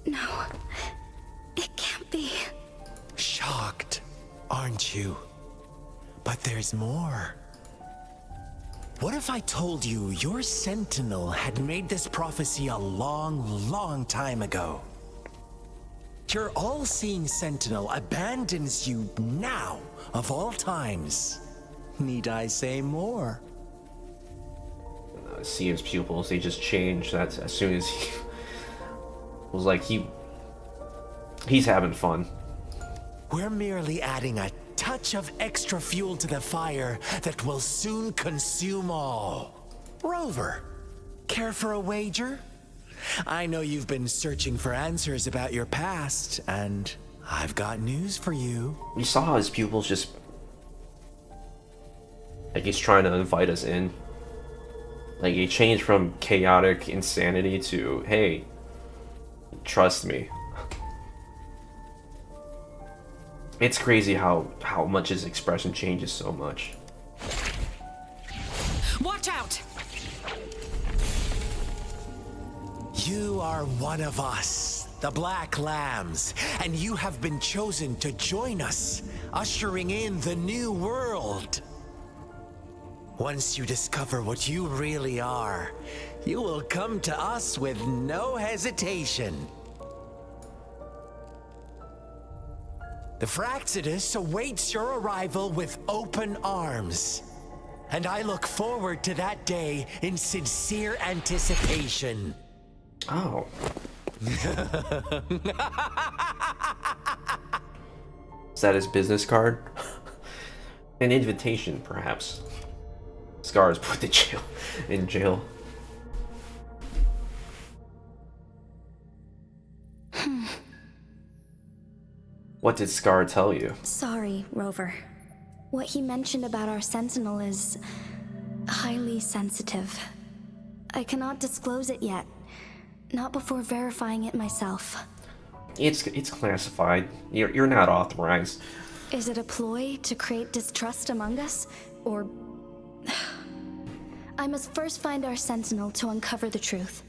No, it can't be. Shocked, aren't you? But there's more. What if I told you your sentinel had made this prophecy a long, long time ago? Your all-seeing sentinel abandons you now, of all times. Need I say more? See his pupils, they just changed. That's as soon as he was like he's having fun. We're merely adding a touch of extra fuel to the fire that will soon consume all. Rover, care for a wager? I know you've been searching for answers about your past, and I've got news for you. You saw how his pupils just like he's trying to invite us in. Like he changed from chaotic insanity to, hey, trust me. It's crazy how much his expression changes so much. watch out! You are one of us, the Black Lambs, and you have been chosen to join us, ushering in the new world. Once you discover what you really are, you will come to us with no hesitation. The Fraxidus awaits your arrival with open arms, and I look forward to that day in sincere anticipation. Oh. Is that his business card? An invitation, perhaps. Scar is put in jail. What did Scar tell you? Sorry, Rover. What he mentioned about our sentinel is highly sensitive. I cannot disclose it yet. Not before verifying it myself. It's classified. You're not authorized. Is it a ploy to create distrust among us? Or... I must first find our sentinel to uncover the truth.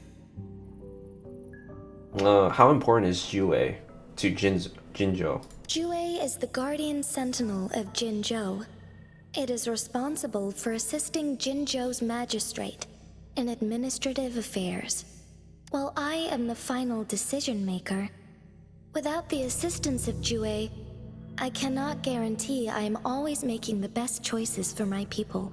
How important is Jue to Jinzhou? Jue is the guardian sentinel of Jinzhou. It is responsible for assisting Jinzhou's magistrate in administrative affairs. While I am the final decision maker, without the assistance of Jue, I cannot guarantee I am always making the best choices for my people.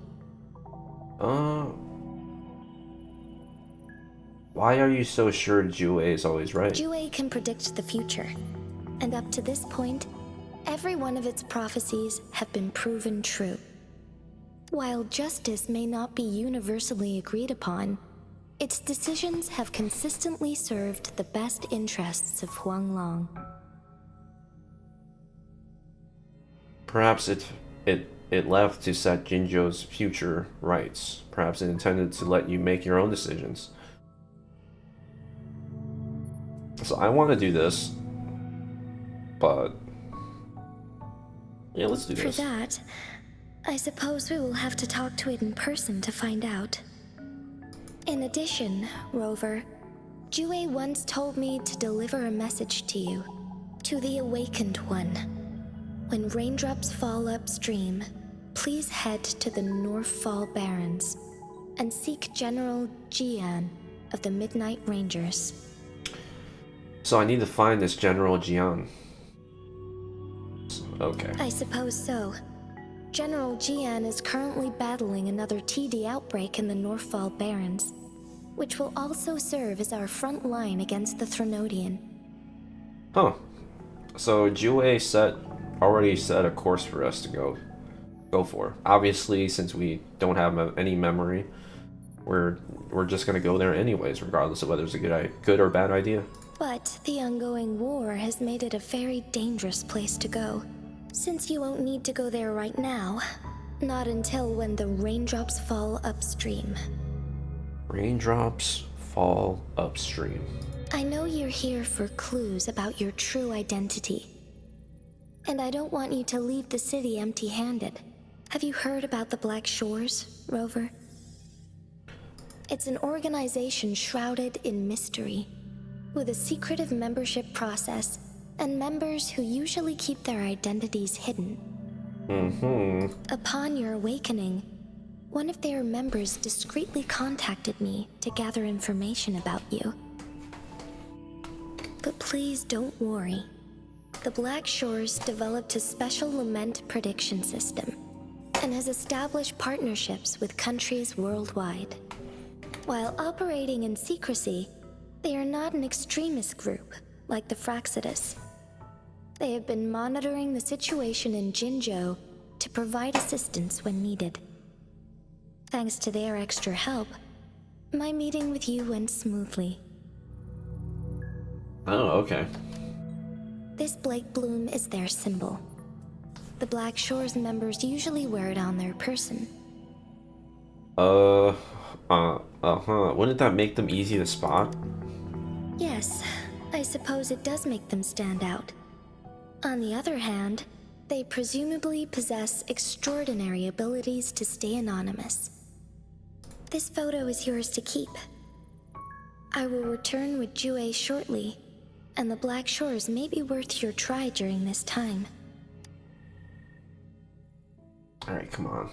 Why are you so sure Jue is always right? Jue can predict the future, and up to this point, every one of its prophecies have been proven true. While justice may not be universally agreed upon, its decisions have consistently served the best interests of Huanglong. Perhaps it left to set Jinzhou's future rights. Perhaps it intended to let you make your own decisions. So I want to do this, but yeah, let's do this. For that, I suppose we will have to talk to it in person to find out. In addition, Rover, Jue once told me to deliver a message to you, to the Awakened One. When raindrops fall upstream, please head to the Northfall Barrens and seek General Jian of the Midnight Rangers. So I need to find this General Jian. Okay. I suppose so. General Jian is currently battling another TD outbreak in the Northfall Barrens, which will also serve as our front line against the Threnodian. Huh. So Jue already set a course for us to go for. Obviously, since we don't have any memory, we're just gonna go there anyways, regardless of whether it's a good or bad idea. But the ongoing war has made it a very dangerous place to go. Since you won't need to go there right now, not until when the raindrops fall upstream. Raindrops fall upstream. I know you're here for clues about your true identity. And I don't want you to leave the city empty-handed. Have you heard about the Black Shores, Rover? It's an organization shrouded in mystery, with a secretive membership process and members who usually keep their identities hidden. Upon your awakening, one of their members discreetly contacted me to gather information about you. But please don't worry. The Black Shores developed a special lament prediction system and has established partnerships with countries worldwide. While operating in secrecy, they are not an extremist group like the Fraxidus. They have been monitoring the situation in Jinzhou to provide assistance when needed. Thanks to their extra help, my meeting with you went smoothly. Oh, okay. This Blake Bloom is their symbol. The Black Shores members usually wear it on their person. Wouldn't that make them easy to spot? Yes, I suppose it does make them stand out. On the other hand, they presumably possess extraordinary abilities to stay anonymous. This photo is yours to keep. I will return with Jue shortly, and the Black Shores may be worth your try during this time. Alright, come on.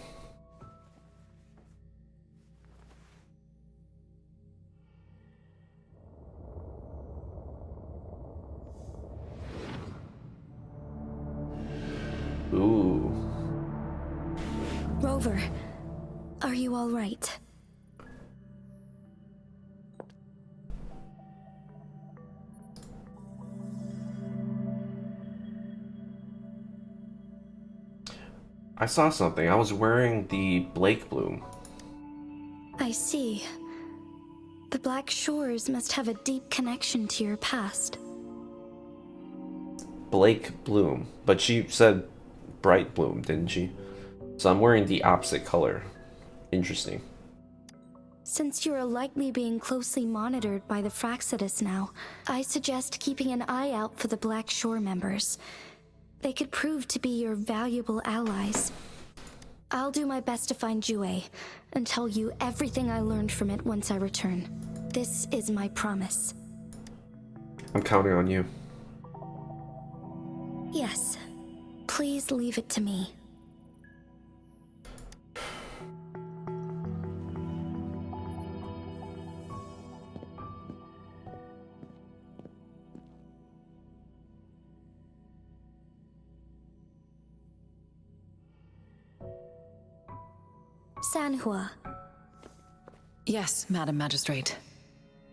Ooh. Rover, are you all right? I saw something. I was wearing the Blake Bloom. I see. The Black Shores must have a deep connection to your past. Blake Bloom. But she said Bright Bloom, didn't she? So I'm wearing the opposite color. Interesting. Since you are likely being closely monitored by the Fraxidus now, I suggest keeping an eye out for the Black Shore members. They could prove to be your valuable allies. I'll do my best to find Jue and tell you everything I learned from it once I return. This is my promise. I'm counting on you. Yes. Please leave it to me. Sanhua, Yes, Madam Magistrate.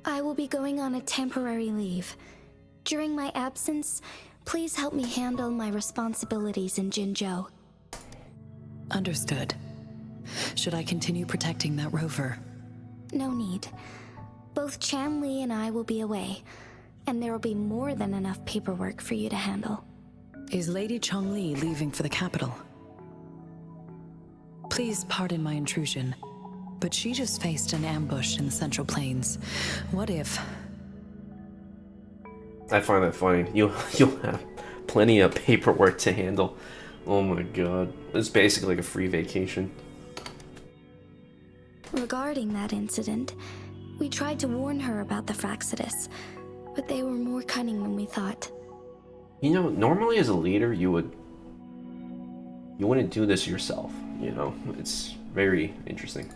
I will be going on a temporary leave. During my absence, please help me handle my responsibilities in Jinzhou. Understood. Should I continue protecting that rover? No need. Both Chan Li and I will be away, and there will be more than enough paperwork for you to handle. Is Lady Chongli leaving for the capital? Please pardon my intrusion, but she just faced an ambush in the Central Plains. What if... I find that funny. You'll have plenty of paperwork to handle. Oh my god. It's basically like a free vacation. Regarding that incident, we tried to warn her about the Fraxidus, but they were more cunning than we thought. You know, normally as a leader, you wouldn't do this yourself, you know? It's very interesting.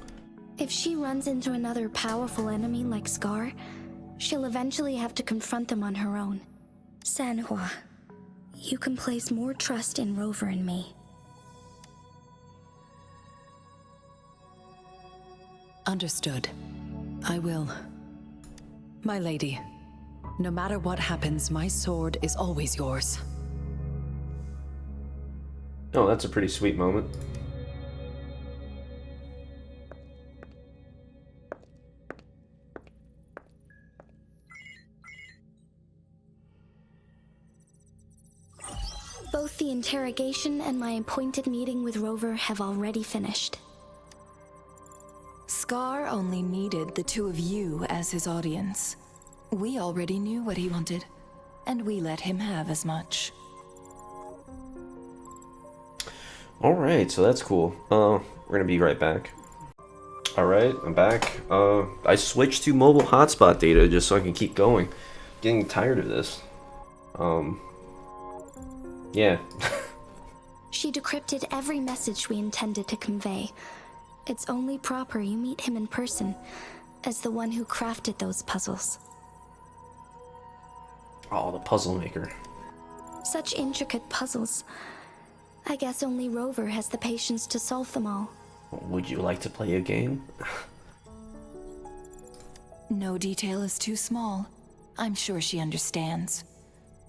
If she runs into another powerful enemy like Scar, she'll eventually have to confront them on her own. Sanhua, you can place more trust in Rover and me. Understood. I will. My lady, no matter what happens, my sword is always yours. Oh, that's a pretty sweet moment. Both the interrogation and my appointed meeting with Rover have already finished. Scar only needed the two of you as his audience. We already knew what he wanted, and we let him have as much. Alright, so that's cool. We're gonna be right back. Alright, I'm back. I switched to mobile hotspot data just so I can keep going. Getting tired of this. Yeah. She decrypted every message we intended to convey. It's only proper you meet him in person, as the one who crafted those puzzles. Oh, the puzzle maker. Such intricate puzzles. I guess only Rover has the patience to solve them all. Would you like to play a game? No detail is too small. I'm sure she understands.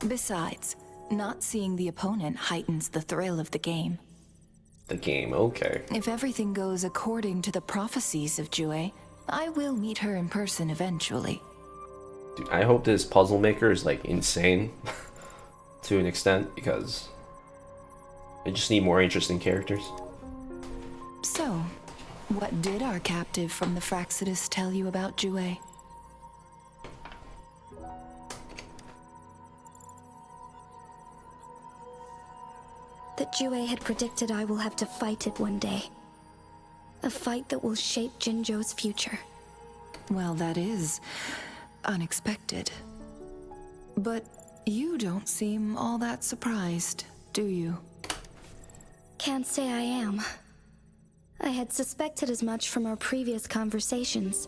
Besides, not seeing the opponent heightens the thrill of the game. The game, okay. If everything goes according to the prophecies of Jue, I will meet her in person eventually. Dude, I hope this puzzle maker is like insane to an extent, because I just need more interesting characters. So, what did our captive from the Fraxidus tell you about Jue? That Jue had predicted I will have to fight it one day. A fight that will shape Jinzhou's future. Well, that is unexpected. But you don't seem all that surprised, do you? Can't say I am. I had suspected as much from our previous conversations,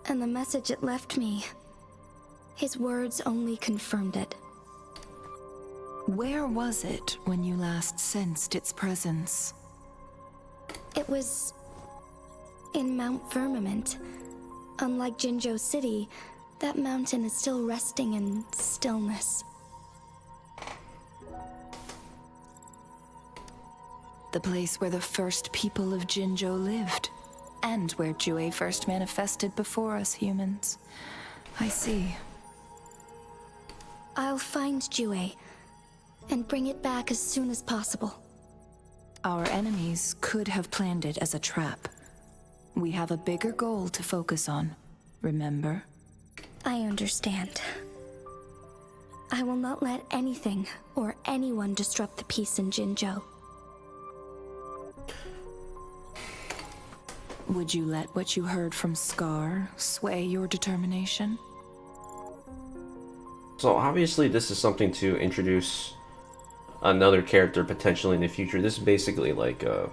and the message it left me. His words only confirmed it. Where was it when you last sensed its presence? It was in Mount Firmament. Unlike Jinzhou City, that mountain is still resting in stillness. The place where the first people of Jinzhou lived, and where Jue first manifested before us humans. I see. I'll find Jue and bring it back as soon as possible. Our enemies could have planned it as a trap. We have a bigger goal to focus on, remember? I understand. I will not let anything or anyone disrupt the peace in Jinzhou. Would you let what you heard from Scar sway your determination? So obviously this is something to introduce another character potentially in the future. This is basically like a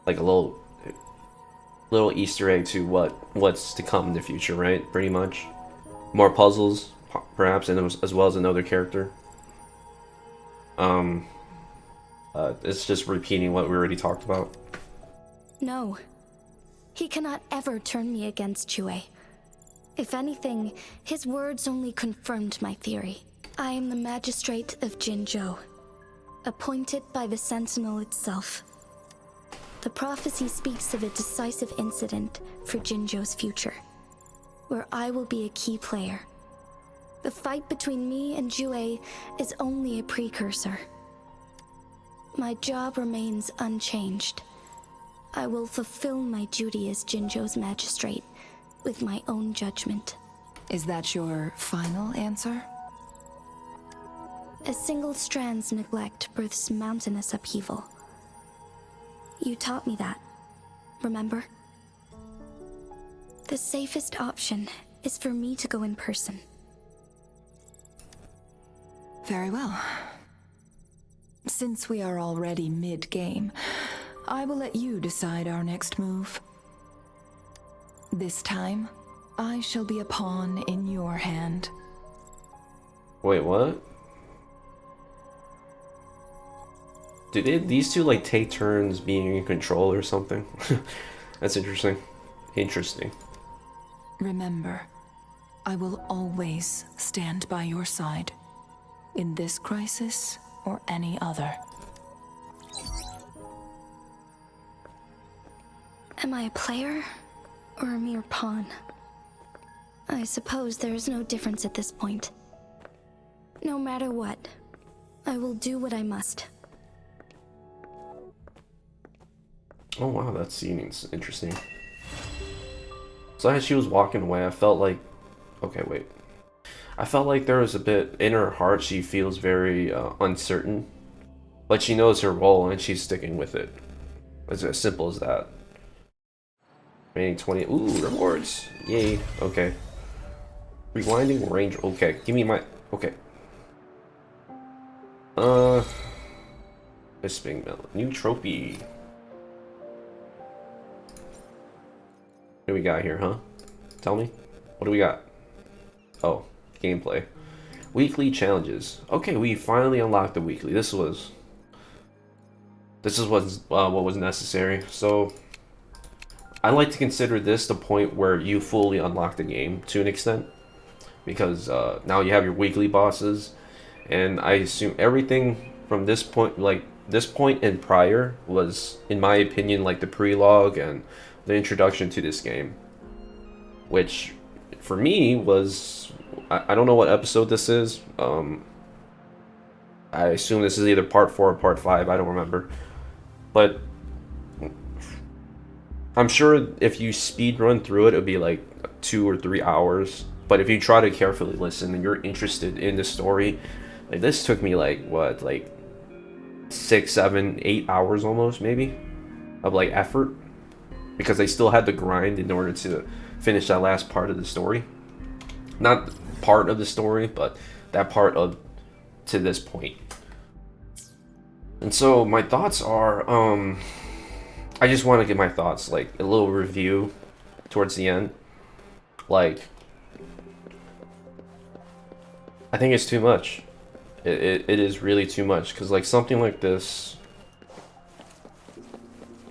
little Easter egg to what's to come in the future, right? Pretty much. More puzzles, perhaps, and as well as another character. It's just repeating what we already talked about. No. He cannot ever turn me against Jue. If anything, his words only confirmed my theory. I am the magistrate of Jinzhou, appointed by the Sentinel itself. The prophecy speaks of a decisive incident for Jinzhou's future, where I will be a key player. The fight between me and Jue is only a precursor. My job remains unchanged. I will fulfill my duty as Jinzhou's magistrate with my own judgment. Is that your final answer? A single strand's neglect births mountainous upheaval. You taught me that, remember? The safest option is for me to go in person. Very well. Since we are already mid-game, I will let you decide our next move. This time, I shall be a pawn in your hand. Wait, what? Did these two like take turns being in control or something? That's interesting. Interesting. Remember, I will always stand by your side, in this crisis or any other. Am I a player or a mere pawn? I suppose there is no difference at this point. No matter what, I will do what I must. Oh wow, that scene's interesting. So as she was walking away, I felt like... Okay, wait. I felt like there was a bit... In her heart, she feels very uncertain. But she knows her role and she's sticking with it. It's as simple as that. Remaining 20... Ooh, rewards! Yay, okay. Rewinding range... Okay, give me my... Okay. Bisping Melon. New trophy. What do we got here, huh? Tell me. What do we got? Oh, gameplay. Weekly challenges. Okay, we finally unlocked the weekly. This is what was necessary. So, I like to consider this the point where you fully unlock the game to an extent, because now you have your weekly bosses, and I assume everything from this point, like this point and prior, was, in my opinion, like the prelogue and the introduction to this game, which for me was, I don't know what episode this is. I assume this is either part 4 or part 5, I don't remember, but I'm sure if you speed run through it, it'll be like 2 or 3 hours. But if you try to carefully listen and you're interested in the story, like this took me like what, like 6, 7, 8 hours almost, maybe, of like effort, because I still had to grind in order to finish that last part of the story. Not part of the story, but that part of to this point. And so my thoughts are, I just want to give my thoughts, like a little review towards the end. Like, I think it's too much. It is really too much, because like something like this.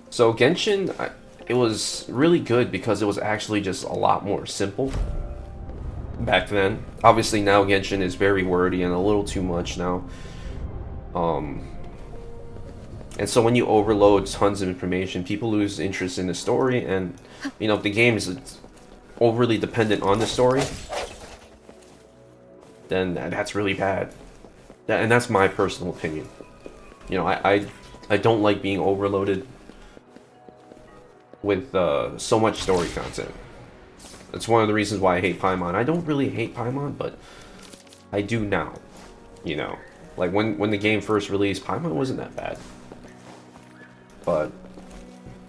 So Genshin, it was really good because it was actually just a lot more simple back then. Obviously now Genshin is very wordy and a little too much now. And so when you overload tons of information, people lose interest in the story, and you know, if the game is overly dependent on the story, then that's really bad. And that's my personal opinion. You know, I don't like being overloaded with so much story content. It's one of the reasons why I hate Paimon. I don't really hate Paimon, but I do now. You know, like when the game first released, Paimon wasn't that bad. But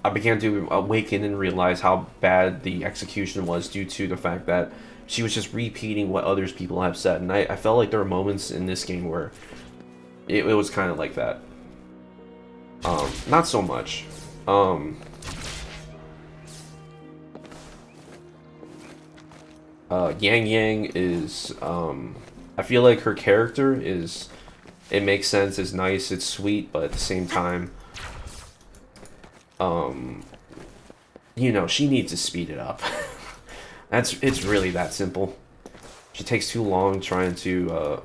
I began to awaken and realize how bad the execution was due to the fact that she was just repeating what others people have said. And I felt like there were moments in this game where it was kind of like that. Not so much. Yang Yang is, I feel like her character is, it makes sense, it's nice, it's sweet, but at the same time, you know, she needs to speed it up. It's really that simple. She takes too long trying to,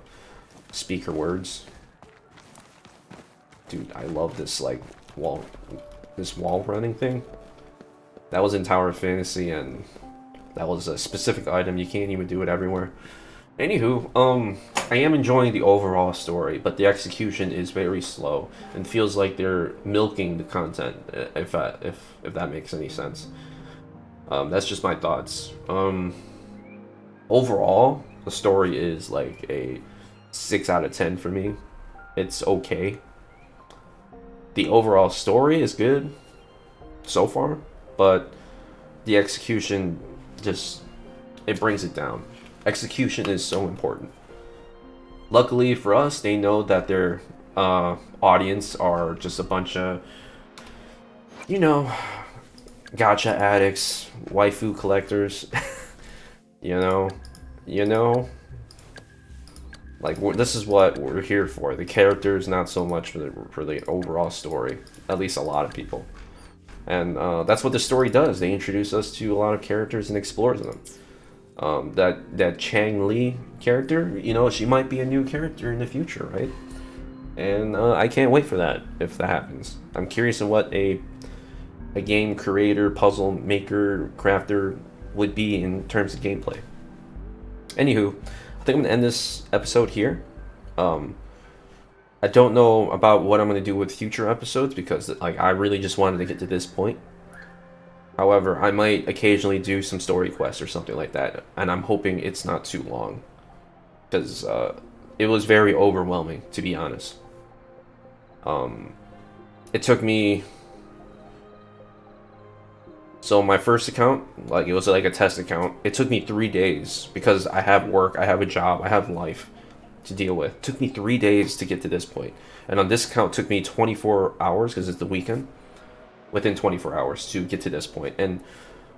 speak her words. Dude, I love this, like, wall running thing. That was in Tower of Fantasy, and that was a specific item. You can't even do it everywhere. Anywho, I am enjoying the overall story, but the execution is very slow and feels like they're milking the content. If that makes any sense. That's just my thoughts. Overall, the story is like a 6 out of 10 for me. It's okay. The overall story is good so far, but the execution just, it brings it down. Execution is so important. Luckily for us, they know that their audience are just a bunch of, you know, gacha addicts, waifu collectors. you know, like this is what we're here for. The characters, not so much for the overall story. At least a lot of people. And that's what the story does. They introduce us to a lot of characters and explore them. That Chang Li character, you know, she might be a new character in the future, right? And I can't wait for that, if that happens. I'm curious on what a game creator, puzzle maker, crafter would be in terms of gameplay. Anywho, I think I'm gonna end this episode here. I don't know about what I'm going to do with future episodes because like I really just wanted to get to this point. However, I might occasionally do some story quests or something like that, and I'm hoping it's not too long because it was very overwhelming, to be honest. It took me, so my first account, like it was like a test account, it took me 3 days because I have work, I have a job, I have life to deal with. It took me 3 days to get to this point. And on this account, it took me 24 hours because it's the weekend. Within 24 hours to get to this point. And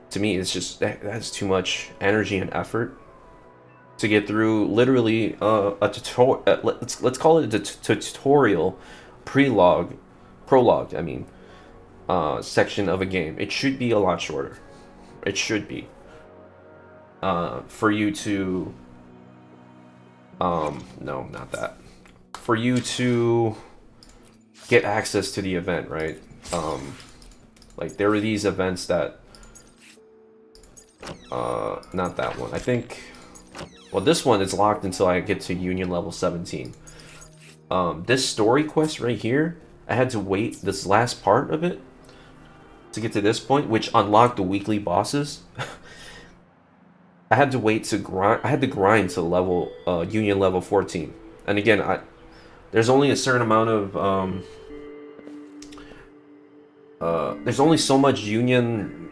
to me, it's just, that's too much energy and effort to get through literally a tutorial. Let's call it a tutorial prologue, I mean, section of a game. It should be a lot shorter. It should be. For you to no, not that. For you to get access to the event, right? Like there were these events that not that one. I think, well, this one is locked until I get to Union level 17. This story quest right here, I had to wait this last part of it to get to this point, which unlocked the weekly bosses. I had to wait to grind. I had to grind to level Union level 14. And again, there's only a certain amount of there's only so much Union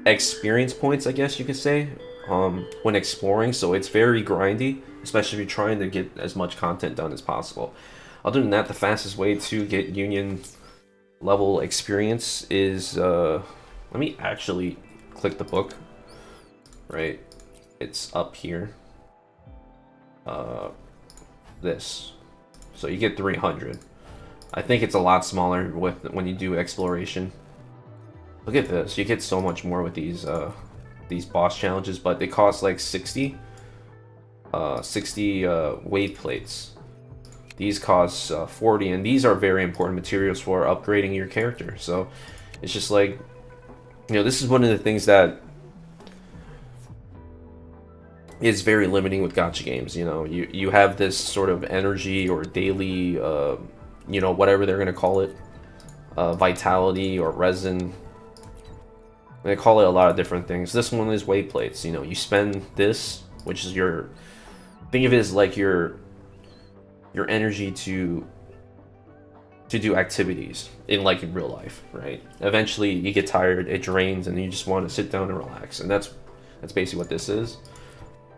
experience points, I guess you could say, when exploring. So it's very grindy, especially if you're trying to get as much content done as possible. Other than that, the fastest way to get Union level experience is let me actually click the book. Right. It's up here. This. So you get 300. I think it's a lot smaller when you do exploration. Look at this. You get so much more with these boss challenges, but they cost like 60 wave plates. These cost 40, and these are very important materials for upgrading your character. So it's just like, you know, this is one of the things that is very limiting with gacha games. You know, you have this sort of energy or daily, you know, whatever they're gonna call it, vitality or resin. They call it a lot of different things. This one is weight plates. You know, you spend this, which is your, think of it as like your energy to do activities in like in real life, right? Eventually you get tired, it drains, and you just want to sit down and relax. And that's basically what this is.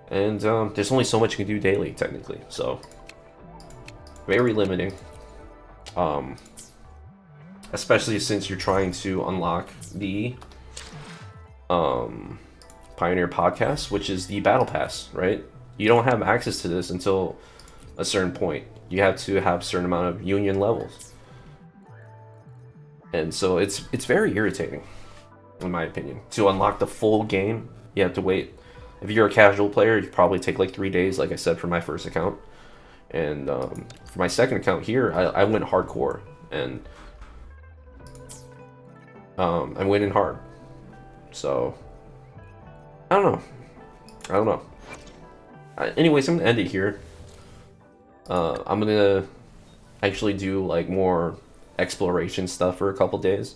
And there's only so much you can do daily, technically. So very limiting. Especially since you're trying to unlock the Pioneer Podcast, which is the Battle Pass, right? You don't have access to this until a certain point. You have to have a certain amount of union levels. And so it's very irritating, in my opinion. To unlock the full game, you have to wait. If you're a casual player, you probably take like 3 days, like I said, for my first account. And for my second account here, I went hardcore. And I went in hard. So, I don't know. Anyways, I'm gonna end it here. I'm gonna actually do like more exploration stuff for a couple days,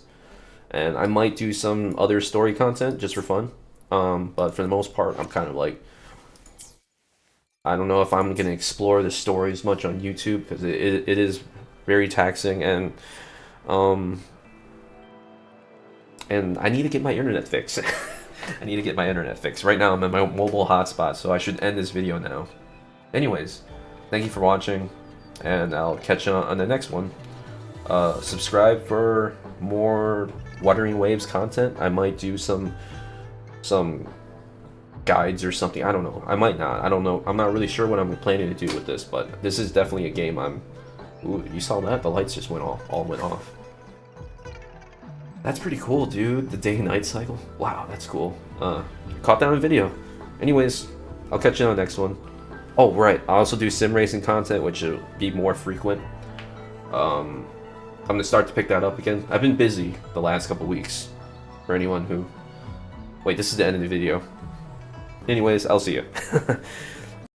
and I might do some other story content just for fun. But for the most part, I'm kind of like, I don't know if I'm gonna explore the stories much on YouTube, because it is very taxing, and I need to get my internet fixed. I need to get my internet fixed. Right now I'm in my mobile hotspot, so I should end this video now. Anyways, thank you for watching, and I'll catch you on the next one. Subscribe for more Wuthering Waves content. I might do some guides or something. I don't know. I might not. I don't know. I'm not really sure what I'm planning to do with this, but this is definitely a game I'm... Ooh, you saw that? The lights just went off. All went off. That's pretty cool, dude. The day-night cycle. Wow, that's cool. Caught that on video. Anyways, I'll catch you on the next one. Oh, right. I also do sim racing content, which will be more frequent. I'm gonna start to pick that up again. I've been busy the last couple weeks. For anyone who... Wait, this is the end of the video. Anyways, I'll see you.